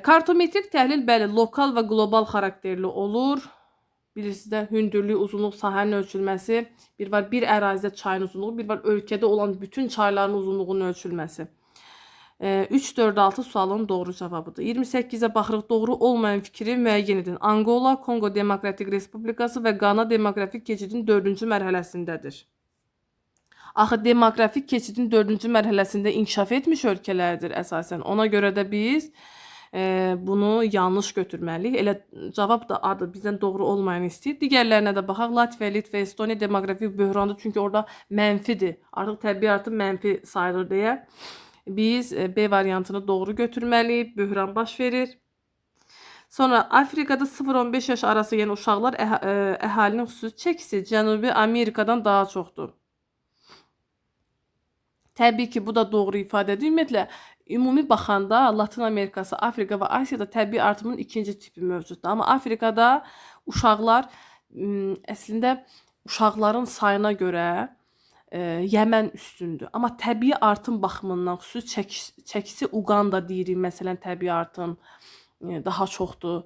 Kartometrik təhlil bəli, lokal və qlobal xarakterli olur. Bilirsiniz də hündürlük, uzunluq, sahənin ölçülməsi. Bir var bir ərazidə çayın uzunluğu, bir var ölkədə olan bütün çayların uzunluğunun ölçülməsi. 3, 4, 6 sualın doğru cavabıdır. 28-ə baxırıq, doğru olmayan fikri müəyyən edin. Angola, Kongo Demokratik Respublikası və Qana demoqrafik keçidin 4-cü mərhələsindədir. Axı demoqrafik keçidin 4-cü mərhələsində inkişaf etmiş ölkələrdir əsasən. Ona görə də biz bunu yanlış götürməliyik. Elə cavab da adı bizdən doğru olmayan istəyir. Digərlərinə də baxaq. Latviya, Litva, Estoniya demoqrafik böhrandır. Çünki orada mənfidir. Artıq təbii artıq mənfi sayılır deyə. Biz B variantını doğru götürməliyik. Böhran baş verir. Sonra Afrikada 0-15 yaş arası yəni uşaqlar əhalinin xüsusi çəkisi Cənubi Amerikadan daha çoxdur. Təbii ki, bu da doğru ifadədir. Ümumiyyətlə, ümumi baxanda Latin Amerikası, Afrika və Asiyada təbii artımın ikinci tipi mövcuddur. Amma Afrikada uşaqlar əslində uşaqların sayına görə Yəmən üstündür. Amma təbii artım baxımından xüsusi çəkisi Uqanda deyirik, məsələn, təbii artım daha çoxdur.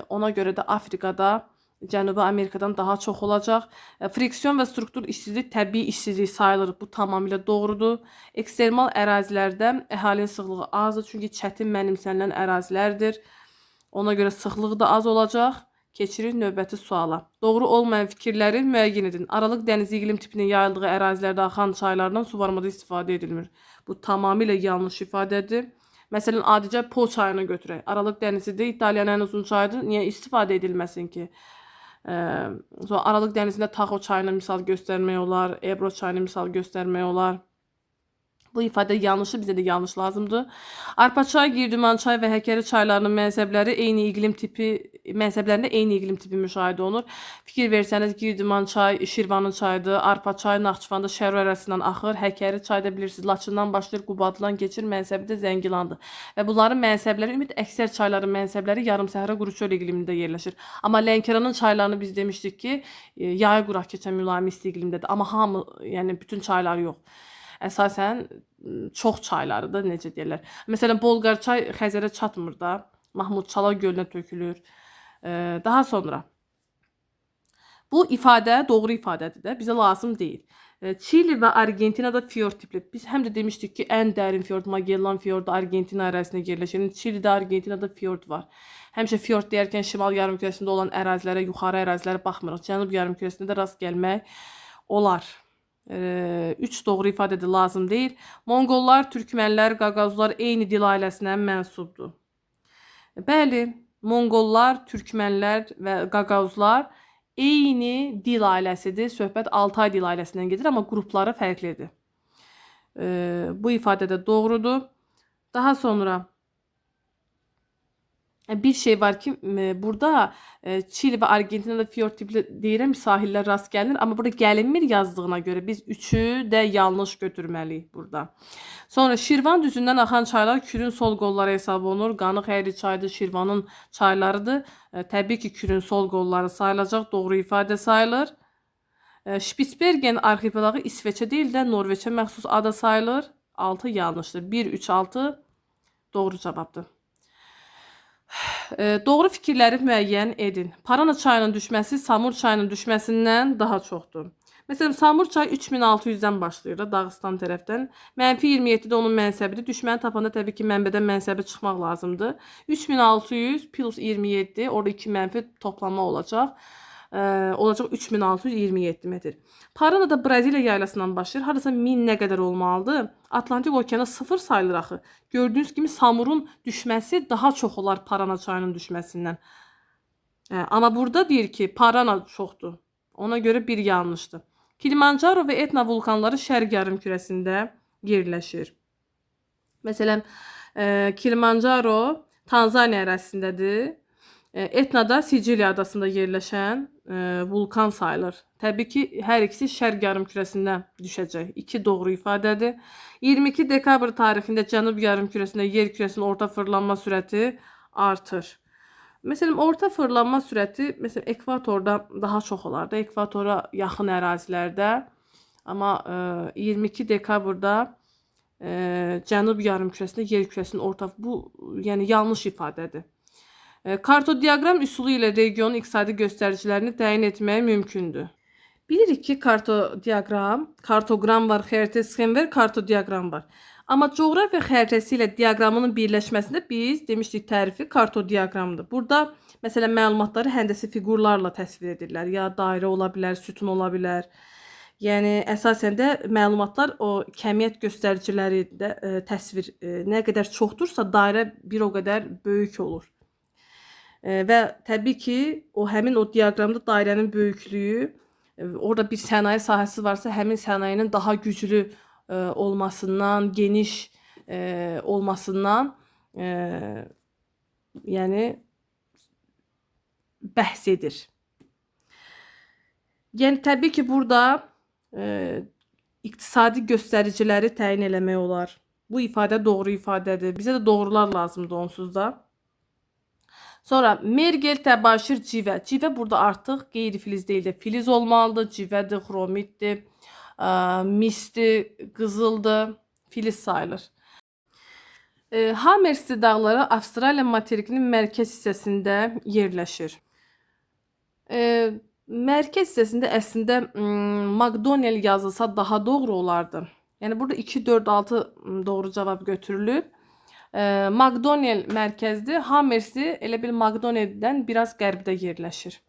Ona görə də Afrikada Cənubi Amerikadan daha çox olacaq. Friksiyon və struktur işsizlik təbii işsizlik sayılır. Bu tamamilə doğrudur. Ekstremal ərazilərdə əhalinin sıxlığı azdır, çünki çətin mənimsənilən ərazilərdir. Ona görə sıxlığı da az olacaq. Keçirik növbəti suala. Doğru olmayan fikirləri müəyyən edin. Aralıq dənizi iqlim tipinin yayıldığı ərazilərdə axan çaylardan suvarmada istifadə edilmir. Bu tamamilə yanlış ifadədir. Məsələn, adicə Po çayını götürək. Aralıq dənizidir, İtaliyanın ən uzun çayıdır. Niyə istifadə edilməsin ki? Sonra Aralıq dənizində Taxo çayını misal göstərmək olar, Ebro çayını misal göstərmək olar. Bu ifadə yanlışı bizə də yanlış lazımdır. Arpaçay, Girdimançay və Həkəri çaylarının mənsəblərində eyni iqlim tipi müşahidə olunur. Fikir versəniz, Girdimançay Şirvanın çayıdır, Arpaçay Naxçıvanda Şərur ərazisindən axır, Həkəri çay da bilirsiniz, Laçından başlayır, Qubadlıdan keçir, mənsəbi də Zəngilandır. Və bunların mənsəbləri, ümid əksər çayların mənsəbləri yarım-səhra quru çöl iqlimində yerləşir. Amma Lənkəranın çaylarını biz demişdik ki, yayı quraq keçən mülayim isti iqlimdədir. Amma hamı, yəni bütün çaylar yox. Əsasən çox çaylarıdır, necə deyirlər. Məsələn, Bolqar çay Xəzərə çatmır da, Mahmudçala gölünə tökülür. Daha sonra bu ifadə doğru ifadədir də, bizə lazım deyil. Çili və Argentinada fiord tipli. Biz həm də demişdik ki, ən dərin fiord Magellan fiordu Argentina ərazisində yerləşir. Çilidə, Argentinada fiord var. Həmişə fiord deyərkən şimal yarımkürəsində olan ərazilərə, yuxarı ərazilərə baxmırıq. Cənub yarımkürəsində də rast gəlmək olar. 3 doğru ifadədir, lazım deyil. Monqollar, türkmənlər, qaqazlar eyni dil ailəsinə mənsubdur. Bəli, Monqollar, türkmənlər və qaqazlar eyni dil ailəsidir. Söhbət Altay dil ailəsindən gedir, amma qrupları fərqlidir. Bu ifadə də doğrudur. Daha sonra bir şey var ki, burada Çili və Argentinada fiord tipli deyirəm, sahillər rast gəlinir, amma burada gəlinmir yazdığına görə biz üçü də yanlış götürməliyik burada. Sonra Şirvan düzündən axan çaylar Kürün sol qolları hesab olunur. Qanıq Əyri çayıdır, Şirvanın çaylarıdır. Təbii ki, Kürün sol qolları sayılacaq, doğru ifadə sayılır. Spitsbergen arxipelağı İsveçə deyil də Norveçə məxsus ada sayılır. 6 yanlışdır. 1, 3, 6 doğru cavabdır. Doğru fikirləri müəyyən edin. Parana çayının düşməsi Samur çayının düşməsindən daha çoxdur. Məsələn, Samur çayı 3600-dən başlayır da Dağıstan tərəfdən. -27-də onun mənsəbidir. Düşməni tapanda təbii ki, mənbədən mənsəbi çıxmaq lazımdır. 3600 plus 27, orada 2 mənfi toplanma olacaq. Olacaq 3627 metr. Parana da Braziliya yaylasından başlayır. Hardasa 1000 nə qədər olmalıdır? Atlantik okeana 0 sayılır axı. Gördüyünüz kimi Samurun düşməsi daha çox olar Parana çayının düşməsindən. Amma burada deyir ki, Parana çoxdur. Ona görə bir yanlışdır. Kilimanjaro və Etna vulkanları şərq yarımkürəsində yerləşir. Məsələn, Kilimanjaro Tanzaniya ərazisindədir. Etna da Siciliya adasında yerləşən vulkan sayılır. Təbii ki, hər ikisi şərq yarımkürəsində düşəcək. 2 doğru ifadədir. 22 dekabr tarixində cənub yarımkürəsində yer kürəsinin orta fırlanma sürəti artır. Məsələn, orta fırlanma sürəti ekvatorda daha çox olar da, ekvatora yaxın ərazilərdə. Amma 22 dekabrda cənub yarımkürəsində yer kürəsinin orta, bu yəni yanlış ifadədir. Kartodiaqram üsulu ilə regionun iqtisadi göstəricilərini təyin etmək mümkündür. Bilirik ki, kartoqram var, xəritə sxem var, kartodiaqram var. Amma coğrafiya xəritəsi ilə diaqramının birləşməsində biz demişdik tərifi kartodiaqramdır. Burada məsələn məlumatları həndəsi fiqurlarla təsvir edirlər. Ya dairə ola bilər, sütun ola bilər. Yəni əsasən də məlumatlar o kəmiyyət göstəriciləri də təsvir nə qədər çoxdursa dairə bir o qədər böyük olur. Və təbii ki, həmin o diaqramda dairənin böyüklüyü, orada bir sənaye sahəsi varsa, həmin sənayenin daha güclü olmasından, geniş olmasından yəni bəhs edir. Yəni təbii ki, burada iqtisadi göstəriciləri təyin eləmək olar. Bu ifadə doğru ifadədir. Bizə də doğrular lazımdır onsuz da. Sonra mergel, təbaşir, civə. Civə burada artıq qeyri-filiz deyil də filiz olmalıdır. Civədir, xromitdir, misdir, qızıldır, filiz sayılır. Hamersi dağları Avstraliya materikinin mərkəz hissəsində yerləşir. Eee, Mərkəz hissəsində əslində Makdonel yazılsa daha doğru olardı. Yəni burada 2, 4, 6 doğru cavab götürülüb. Makdonel mərkəzdir. Hammersi elə bil Makdoneldən biraz qərbdə yerləşir.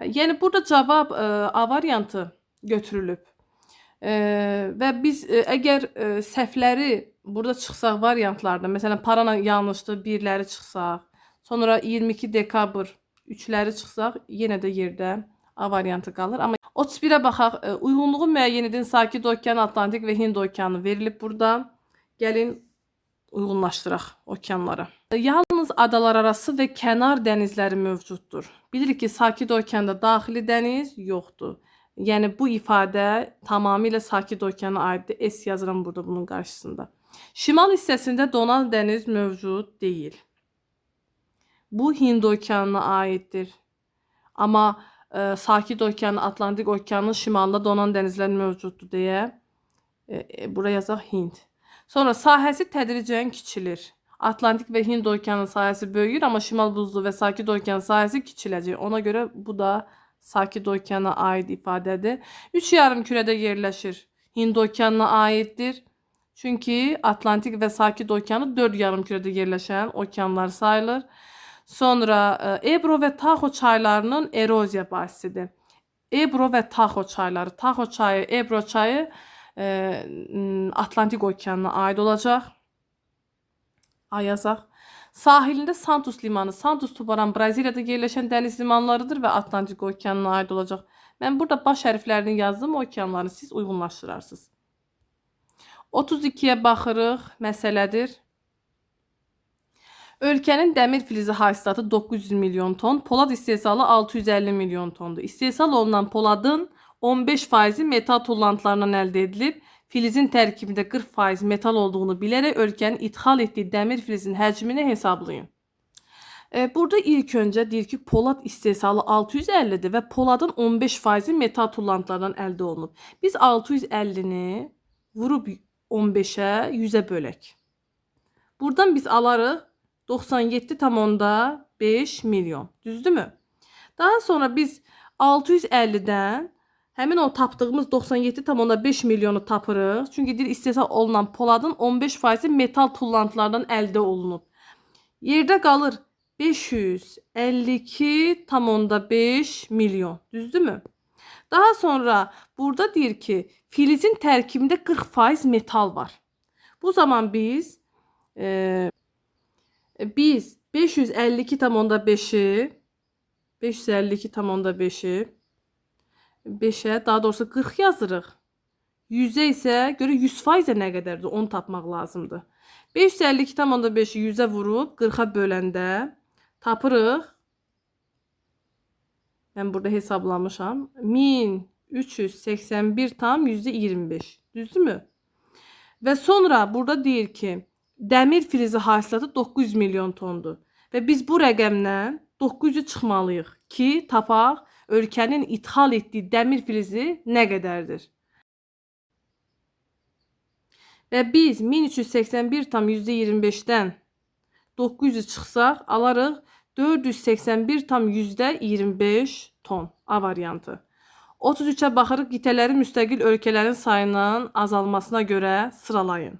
Yəni burada cavab A variantı götürülüb. Və biz əgər səhvləri burada çıxsaq variantlarda, məsələn, parana yanlışdır, birləri çıxsaq, sonra 22 dekabr 3-ləri çıxsaq, yenə də yerdə A variantı qalır. Amma 31-ə baxaq. Uyğunluğu müəyyən edin. Sakit Okean, Atlantik və Hind Okeanı verilib burada. Gəlin uyğunlaşdıraq okeanlara. Yalnız adalararası və kənar dənizləri mövcuddur. Bilirik ki, Sakit Okeanda daxili dəniz yoxdur. Yəni bu ifadə tamamilə Sakit Okeana aiddir. S yazıram burada bunun qarşısında. Şimal hissəsində donan dəniz mövcud deyil. Bu Hind Okeanına aiddir. Amma Sakit Okeanı, Atlantik Okeanının şimalında donan dənizlər mövcuddur deyə bura yazaq Hind. Sonra sahəsi tədricən kiçilir. Atlantik və Hind Okeanının sahəsi böyüyür, amma Şimal Buzlu və Sakit Okeanın sahəsi kiçiləcək. Ona görə bu da Sakit Okeana aid ifadədir. 3 yarımkürədə yerləşir. Hind Okeanına aiddir. Çünki Atlantik və Sakit Okeanı 4 yarımkürədə yerləşən okeanlar sayılır. Sonra Ebro və Taxo çaylarının eroziya bahisidir. Ebro və Taxo çayları. Taxo çayı, Ebro çayı Atlantik Okeanına aid olacaq. A yazaq. Sahilində Santos limanı. Santos Tubarão Braziliyada yerləşən dəniz limanlarıdır və Atlantik Okeanına aid olacaq. Mən burada baş hərflərini yazdım, okeanları siz uyğunlaşdırarsınız. 32-yə baxırıq, məsələdir. Ölkənin dəmir filizi hasilatı 900 milyon ton, polad istehsalı 650 milyon tondur. İstehsal olunan poladın 15% metal tullantılarından əldə edilib. Filizin tərkibində 40% metal olduğunu bilərək ölkənin ithal etdiyi dəmir filizin həcmini hesablayın. Burada ilk öncə deyir ki, polad istehsalı 650-dir və poladın 15% metal tullantılarından əldə olunub. Biz 650-ni vurub 15-ə 100-ə bölək. Buradan biz alarıq 97,5 milyon. Düzdürmü? Daha sonra biz 650-dən həmin o tapdığımız 97,5 milyonu tapırıq. Çünki deyir istehsal olunan poladın 15% metal tullantılardan əldə olunub. Yerdə qalır 552,5 milyon. Düzdürmü? Daha sonra burada deyir ki, filizin tərkibində 40% metal var. Bu zaman biz 552,5'i 5'e daha doğrusu 40 yazırıq. 100'e isə görə 100% nə qədərdir? Onu tapmaq lazımdır. 552,5'i 100'e vurub 40'a böləndə tapırıq. Mən burada hesablamışam. 1381 tam %25. Düzdürmü? Və sonra burada deyir ki, dəmir filizi hasilatı 900 milyon tondur. Və biz bu rəqəmdən 900'ü çıxmalıyıq ki, tapaq ölkənin ithal etdiyi dəmir filizi nə qədərdir? Və biz 1381 tam %25'dən 900'ü çıxsaq, alarıq 481 tam %25 ton. A variantı. 33'ə baxırıq, qitələrin müstəqil ölkələrin sayının azalmasına görə sıralayın.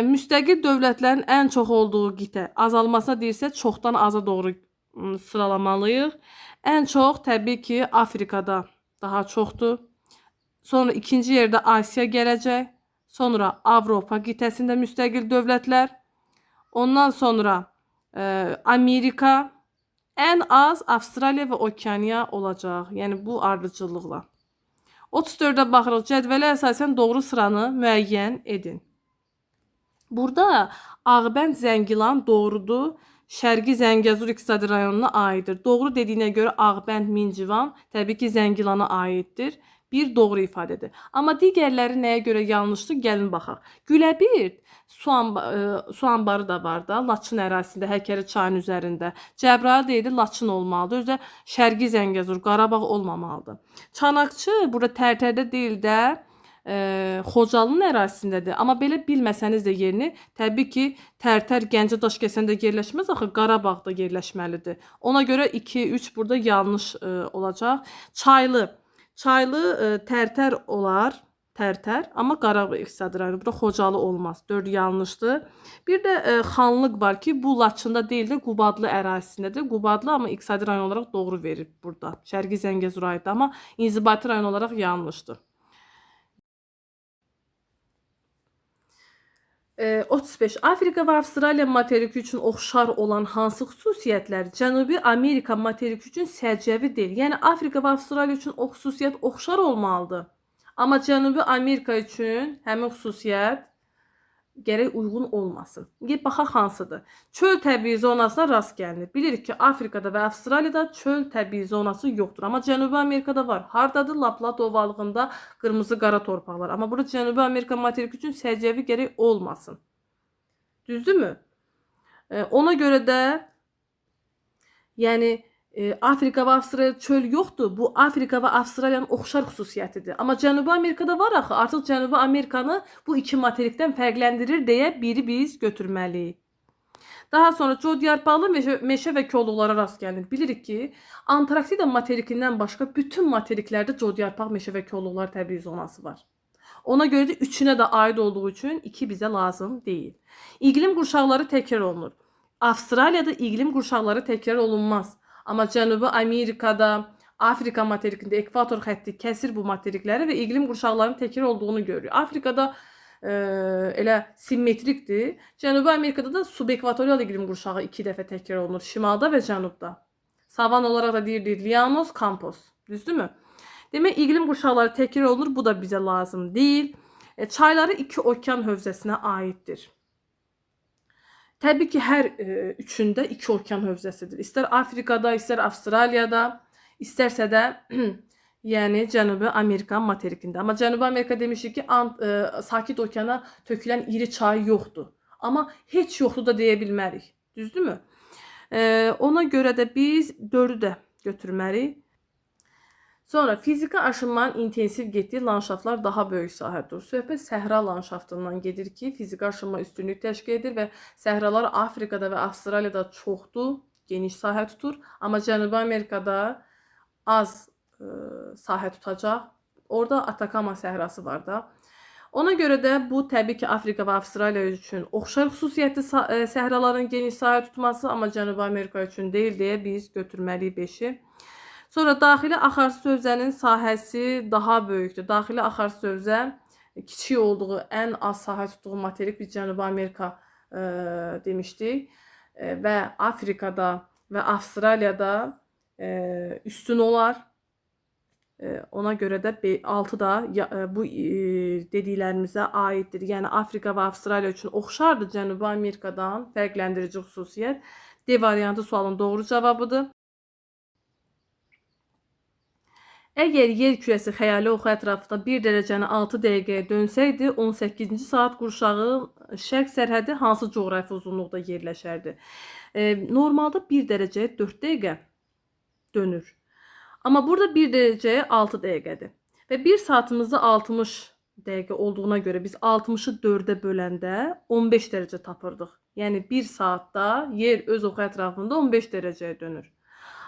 Müstəqil dövlətlərin ən çox olduğu qitə azalmasına deyirsə, çoxdan aza doğru sıralamalıyıq. Ən çox təbii ki, Afrikada daha çoxdur. Sonra ikinci yerdə Asiya gələcək. Sonra Avropa qitəsində müstəqil dövlətlər. Ondan sonra Amerika, ən az Avstraliya və Okeaniya olacaq. Yəni bu ardıcıllıqla. 34'ə baxırıq. Cədvələ əsasən doğru sıranı müəyyən edin. Burada Ağbənd Zəngilan doğrudur. Şərqi Zəngəzur iqtisadi rayonuna aiddir. Doğru dediyinə görə Ağbənd Mincivan təbii ki Zəngilana aiddir. Bir doğru ifadədir. Amma digərləri nəyə görə yanlışdır? Gəlin baxaq. Güləbird su anbarı da var da, Laçın ərazisində, Həkəri çayın üzərində. Cəbrayıl deyildi, Laçın olmalıdır. Özdə Şərqi Zəngəzur, Qarabağ olmamalıdır. Çanaqçı burada Tərtərdə deyil də, Xocalının ərazisindədir. Amma belə bilməsəniz də yerini, təbii ki, Tərtər Gəncə Daşkəsəndə yerləşməz axı, Qarabağda yerləşməlidir. Ona görə 2, 3 burada yanlış olacaq. Çaylı. Çaylı Tərtər olar. Tərtər, amma Qarabağ iqtisadi rayonu. Burada Xocalı olmaz. 4 yanlışdır. Bir də Xanlıq var ki, bu Laçında deyil də Qubadlı ərazisindədir. Qubadlı, amma iqtisadi rayon olaraq doğru verir burada. Şərqi Zəngəzur aiddir, amma inzibati rayon olaraq yanlışdır. 35. Afrika və Avstraliya materiki üçün oxşar olan hansı xüsusiyyətlər Cənubi Amerika materiki üçün səciyyəvi deyil? Yəni Afrika və Avstraliya üçün o xüsusiyyət oxşar olmalıdır. Amma Cənubi Amerika üçün həmin xüsusiyyət gərək uyğun olmasın. Baxaq hansıdır? Çöl təbii zonasına rast gəlinir. Bilirik ki, Afrikada və Avstraliyada çöl təbii zonası yoxdur. Amma Cənubi Amerikada var. Hardadır? Laplato ovalığında qırmızı qara torpaqlar. Amma burada Cənubi Amerika materiki üçün səciyyəvi gərək olmasın. Düzdürmü? Ona görə də yəni Afrika və Avstraliya çöl yoxdur. Bu Afrika və Avstraliyanın oxşar xüsusiyyətidir. Amma Cənubi Amerikada var axı. Artıq Cənubi Amerikanı bu iki materikdən fərqləndirir deyə biri biz götürməliyik. Daha sonra codyarpaqlı meşə və kolluqlara rast gəlinir. Bilirik ki, Antarktida materikindən başqa bütün materiklərdə codyarpaq meşə və kolluqlar təbii zonası var. Ona görə də üçünə də aid olduğu üçün 2 bizə lazım deyil. İqlim qurşaqları təkrar olunur. Avstraliyada iqlim qurşaqları təkrar olunmaz. Amma Cənubi Amerikada, Afrika materikində ekvator xətti kəsir bu materikləri və iqlim qurşaqlarının təkrar olduğunu görürük. Afrikada elə simmetrikdir. Cənubi Amerikada da subekvatorial iqlim qurşağı 2 dəfə təkrar olunur. Şimalda və cənubda. Savan olaraq da deyilir Llanos, Campos. Düzdürmü? Demək, iqlim qurşaqları təkrar olunur. Bu da bizə lazım deyil. Çayları 2 okean hövzəsinə aiddir. Təbii ki, hər üçündə 2 okean hövzəsidir. İstər Afrikada, istər Avstraliyada, istərsə də yəni Cənubi Amerika materikində. Amma Cənubi Amerika demişik ki, Sakit okeana tökülən iri çay yoxdur. Amma heç yoxdur da deyə bilmərik. Düzdürmü? Ona görə də biz 4-ü də götürməliyik. Sonra fiziki aşınmanın intensiv getdiyi landşaftlar daha böyük sahədir. Söhbət səhra landşaftından gedir ki, fiziki aşınma üstünlük təşkil edir və səhralar Afrikada və Avstraliyada çoxdur, geniş sahə tutur. Amma Cənubi Amerikada az sahə tutacaq. Orada Atakama səhrası var da. Ona görə də bu təbii ki, Afrika və Avstraliya üçün oxşar xüsusiyyətli səhraların geniş sahə tutması, amma Cənubi Amerika üçün deyil deyə biz götürməliyik 5-i. Sonra daxili axarsu hövzənin sahəsi daha böyükdür. Daxili axarsu hövzə kiçik olduğu, ən az sahə tutduğu materik biz Cənubi Amerika demişdik. Və Afrikada və Avstraliyada üstün olar. Ona görə də 6 da bu dediklərimizə aiddir. Yəni Afrika və Avstraliya üçün oxşardır Cənubi Amerikadan fərqləndirici xüsusiyyət. D variantı sualın doğru cavabıdır. Əgər yer kürəsi xəyali oxu ətrafında 1 dərəcəni 6 dəqiqəyə dönsəydi, 18-ci saat qurşağın şərq sərhədi hansı coğrafi uzunluqda yerləşərdi? Normalda 1 dərəcəyə 4 dəqiqə dönür. Amma burada 1 dərəcəyə 6 dəqiqədir. Və 1 saatımızda 60 dəqiqə olduğuna görə biz 60-ı 4-ə böləndə 15 dərəcə tapırdıq. Yəni 1 saatda yer öz oxu ətrafında 15 dərəcəyə dönür.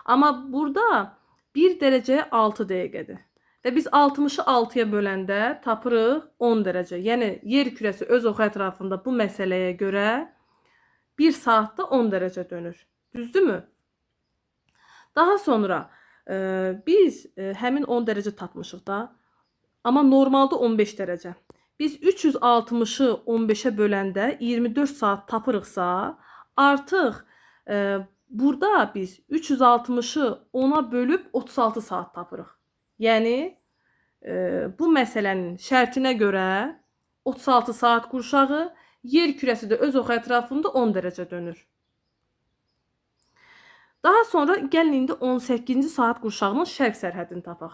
Amma burada 1 dərəcəyə 6 dəqiqədir. Və biz 60-ı 6-ya böləndə tapırıq 10 dərəcə. Yəni yer kürəsi öz oxu ətrafında bu məsələyə görə 1 saatda 10 dərəcə dönür. Düzdürmü? Daha sonra biz həmin 10 dərəcə tapmışıq da. Amma normalda 15 dərəcə. Biz 360-ı 15-ə böləndə 24 saat tapırıqsa, artıq burada biz 360-ı 10-a bölüb 36 saat tapırıq. Yəni, bu məsələnin şərtinə görə 36 saat qurşağı, yer kürəsi də öz oxu ətrafında 10 dərəcə dönür. Daha sonra gəlin indi 18-ci saat qurşağının şərq sərhədini tapaq.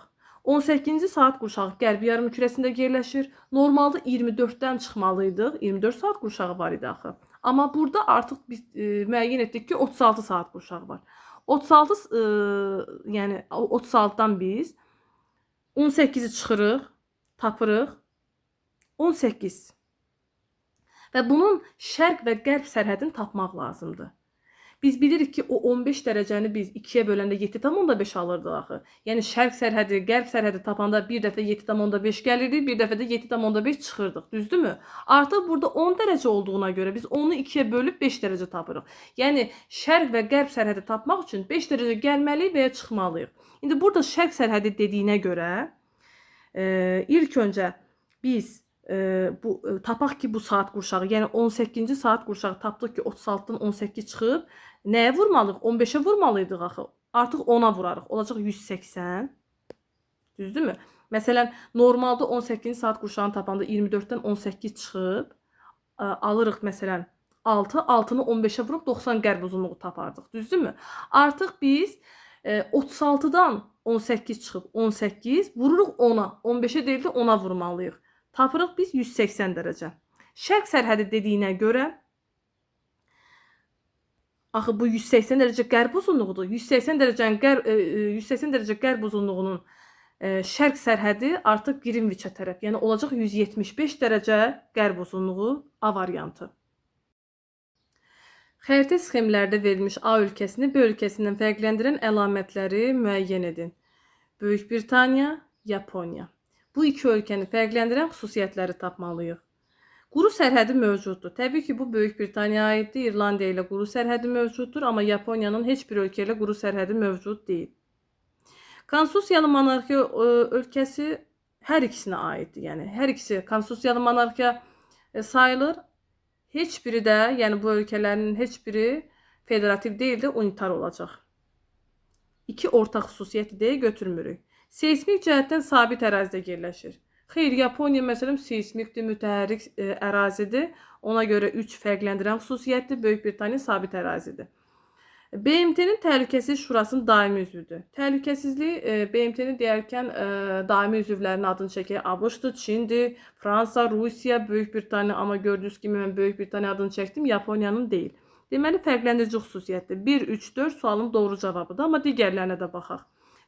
18-ci saat qurşağı qərbi yarımkürəsində yerləşir. Normalda 24-dən çıxmalıydıq. 24 saat qurşağı var idi axı. Amma burada artıq biz müəyyən etdik ki, 36 saat qurşağı var. 36-dan biz 18-i çıxırıq, tapırıq. 18. Və bunun şərq və qərb sərhədini tapmaq lazımdır. Biz bilirik ki, o 15 dərəcəni biz 2-yə böləndə 7,5 alırdıq axı. Yəni şərq sərhədi, qərb sərhədi tapanda bir dəfə 7,5 gəlirdi, bir dəfə də 7,5 çıxırdıq, düzdürmü? Artıq burada 10 dərəcə olduğuna görə biz onu 2-yə bölüb 5 dərəcə tapırıq. Yəni şərq və qərb sərhədi tapmaq üçün 5 dərəcə gəlməliyik və ya çıxmalıyıq. İndi burada şərq sərhədi dediyinə görə ilk öncə biz tapaq ki, bu saat qurşağı, yəni 18-ci saat qurşağı tapdıq ki, 36-dan 18 çıxıb. Nəyə vurmalıyıq? 15-ə vurmalıydıq axı. Artıq 10-a vurarıq. Olacaq 180. Düzdürmü? Məsələn, normalda 18-ci saat qurşağını tapanda 24-dən 18 çıxıb. Alırıq məsələn 6. 6-nı 15-ə vurub 90 qərb uzunluğu tapardıq. Düzdürmü? Artıq biz 36-dan 18 çıxıb 18 vururuq 10-a. 15-ə deyil də 10-a vurmalıyıq. Tapırıq biz 180 dərəcə. Şərq sərhədi dediyinə görə axı bu 180 dərəcə qərb uzunluğudur. 180 dərəcə qərb uzunluğunun şərq sərhədi artıq Qrinviçə tərəf. Yəni olacaq 175 dərəcə qərb uzunluğu A variantı. Xəritə sxemlərdə verilmiş A ölkəsini B ölkəsindən fərqləndirən əlamətləri müəyyən edin. Böyük Britaniya, Yaponiya. Bu iki ölkəni fərqləndirən xüsusiyyətləri tapmalıyıq. Quru sərhədi mövcuddur. Təbii ki, bu Böyük Britaniyaya aiddir. İrlandiya ilə quru sərhədi mövcuddur, amma Yaponiyanın heç bir ölkə ilə quru sərhədi mövcud deyil. Konstitusiyalı monarxiya ölkəsi hər ikisinə aiddir. Yəni hər ikisi konstitusiyalı monarxiya sayılır. Heç biri də, yəni bu ölkələrin heç biri federativ deyil də unitar olacaq. İki ortaq xüsusiyyəti deyə götürmürük. Seismik cəhətdən sabit ərazidə yerləşir. Xeyr, Yaponiya məsələn seismikdir, mütəhərrik ərazidir. Ona görə 3 fərqləndirən xüsusiyyətdir. Böyük Britaniya sabit ərazidir. BMT-nin Təhlükəsizlik Şurasının daimi üzvüdür. Təhlükəsizlik BMT-ni deyərkən daimi üzvlərinin adını çəkək. ABŞ-dır, Çindir, Fransa, Rusiya, Böyük Britaniya. Amma gördüyünüz kimi mən Böyük Britaniya adını çəkdim, Yaponiyanın deyil. Deməli, fərqləndirici xüsusiyyətdir. 1, 3, 4 sualın doğru cavabıdır. Amma digərlərinə də baxaq.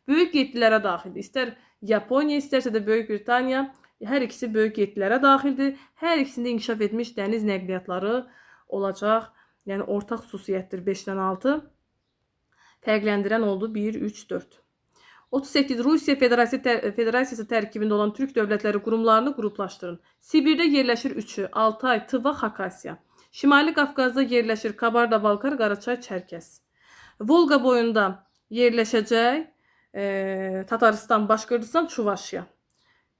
Böyük yetkilərə daxildir. İstər Yaponiya, istərsə də Böyük Britaniya, hər ikisi böyük yetkilərə daxildir. Hər ikisində inkişaf etmiş dəniz nəqliyyatları olacaq. Yəni ortaq xüsusiyyətdir 5-dən 6. Fərqləndirən oldu 1, 3, 4. 38. Rusiya Federasiyası tərkibində olan Türk dövlətləri qurumlarını qruplaşdırın. Sibirdə yerləşir 3-ü, Altay, Tıva, Xakasiya. Şimali Qafqazda yerləşir Kabarda-Balkar, Qaraçay, Çərkəz. Volqa boyunda yerləşəcək Tataristan, Başqırdistan, Çuvaşiya.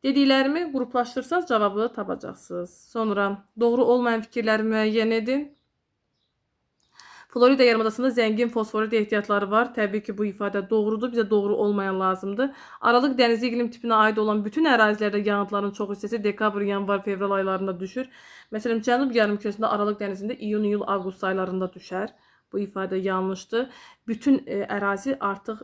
Dediklərimi qruplaşdırsanız cavabı tapacaqsınız. Sonra doğru olmayan fikirləri müəyyən edin. Florida yarımadasında zəngin fosforit ehtiyatları var. Təbii ki, bu ifadə doğrudur. Bizə doğru olmayan lazımdır. Aralıq dənizi iqlim tipinə aid olan bütün ərazilərdə yağıntıların çox hissəsi dekabr, yanvar, fevral aylarında düşür. Məsələn, Cənub yarımkürəsində Aralıq dənizində iyun, iyul, avqust aylarında düşər. Bu ifadə yanlışdır. Bütün ərazi artıq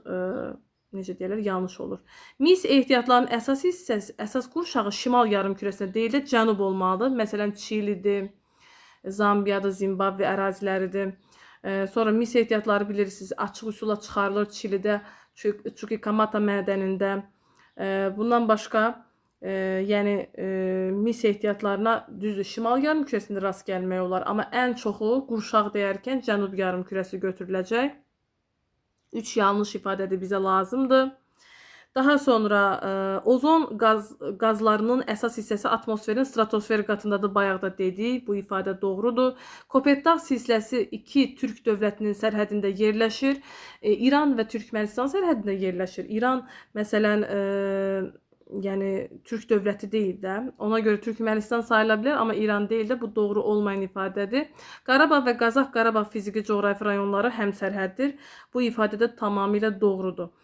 necə deyirlər, yanlış olur. Mis ehtiyatlarının əsas hissəsi, əsas qurşağı şimal yarımkürəsində deyil də cənub olmalıdır. Məsələn, Çilidir, Zambiyadır, Zimbabve əraziləridir. Sonra mis ehtiyatları bilirsiniz, açıq üsulla çıxarılır Çilidə, Chuquicamata mədənində. Bundan başqa, yəni mis ehtiyatlarına düzdür, şimal yarımkürəsində rast gəlmək olar, amma ən çoxu qurşaq deyərkən cənub yarımkürəsi götürüləcək. 3 yanlış ifadədir, bizə lazımdır. Daha sonra ozon qazlarının əsas hissəsi atmosferin stratosfer qatındadır, bayaq da dedik. Bu ifadə doğrudur. Kopetdağ silsiləsi 2 Türk dövlətinin sərhədində yerləşir. İran və Türkmənistan sərhədində yerləşir. İran, məsələn, yəni Türk dövləti deyil də. Ona görə Türkmənistan sayıla bilər, amma İran deyil də. Bu doğru olmayan ifadədir. Qarabağ və Qazax Qarabağ fiziki coğrafi rayonları həmsərhəddir. Bu ifadə də tamamilə doğrudur.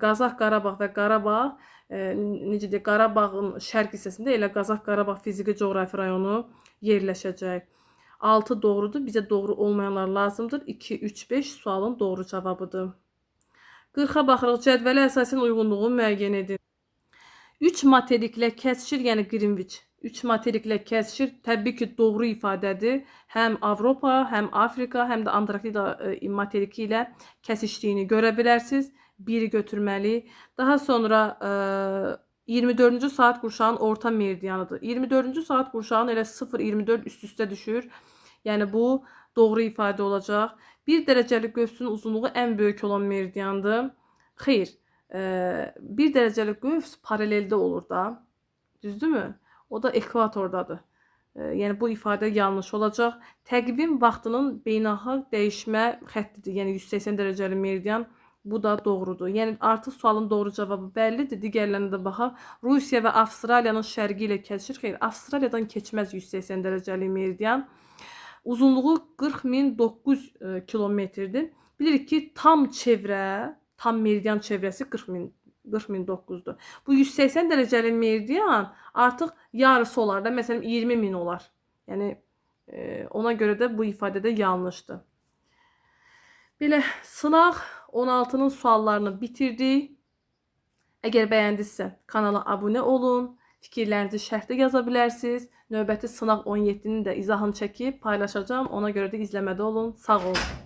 Qazax Qarabağ və Qarabağ, necə deyək, Qarabağın şərq hissəsində elə Qazax Qarabağ fiziki coğrafi rayonu yerləşəcək. 6 doğrudur. Bizə doğru olmayanlar lazımdır. 2, 3, 5 sualın doğru cavabıdır. 40-a baxırıq. Cədvələ əsasən uyğunluğu müəyyən edin. 3 materiklə kəsişir, yəni Qrinviç. 3 materiklə kəsişir. Təbii ki, doğru ifadədir. Həm Avropa, həm Afrika, həm də Antarktida materiki ilə kəsişdiyini görə bilərsiniz. 1-i götürməli. Daha sonra 24-cü saat qurşağın orta meridianıdır. 24-cü saat qurşağın elə 0-24 üst-üstə düşür. Yəni bu doğru ifadə olacaq. 1 dərəcəlik qövsün uzunluğu ən böyük olan meridiandır. Xeyr, 1 dərəcəlik qövs paraleldə olur da. Düzdürmü? O da ekvatordadır. Yəni bu ifadə yanlış olacaq. Təqvim vaxtının beynəlxalq dəyişmə xəttidir. Yəni 180 dərəcəli meridian. Bu da doğrudur. Yəni artıq sualın doğru cavabı bəllidir. Digərlərinə də baxaq. Rusiya və Avstraliyanın şərqi ilə kəsir. Xeyr, Avstraliyadan keçməz 180 dərəcəli meridian. Uzunluğu 40.009 kilometrdir. Bilirik ki, tam çevrə, tam meridian çevrəsi 40.009'dur. Bu 180 dərəcəli meridian artıq yarısı olar da. Məsələn 20.000 olar. Yəni ona görə də bu ifadə də yanlışdır. Belə sınaq 16'nın suallarını bitirdik. Əgər bəyəndinizsə kanala abunə olun. Fikirlərinizi şərhdə yaza bilərsiniz. Növbəti sınaq 17'nin də izahını çəkib paylaşacağım. Ona görə də izləmədə olun. Sağ olun.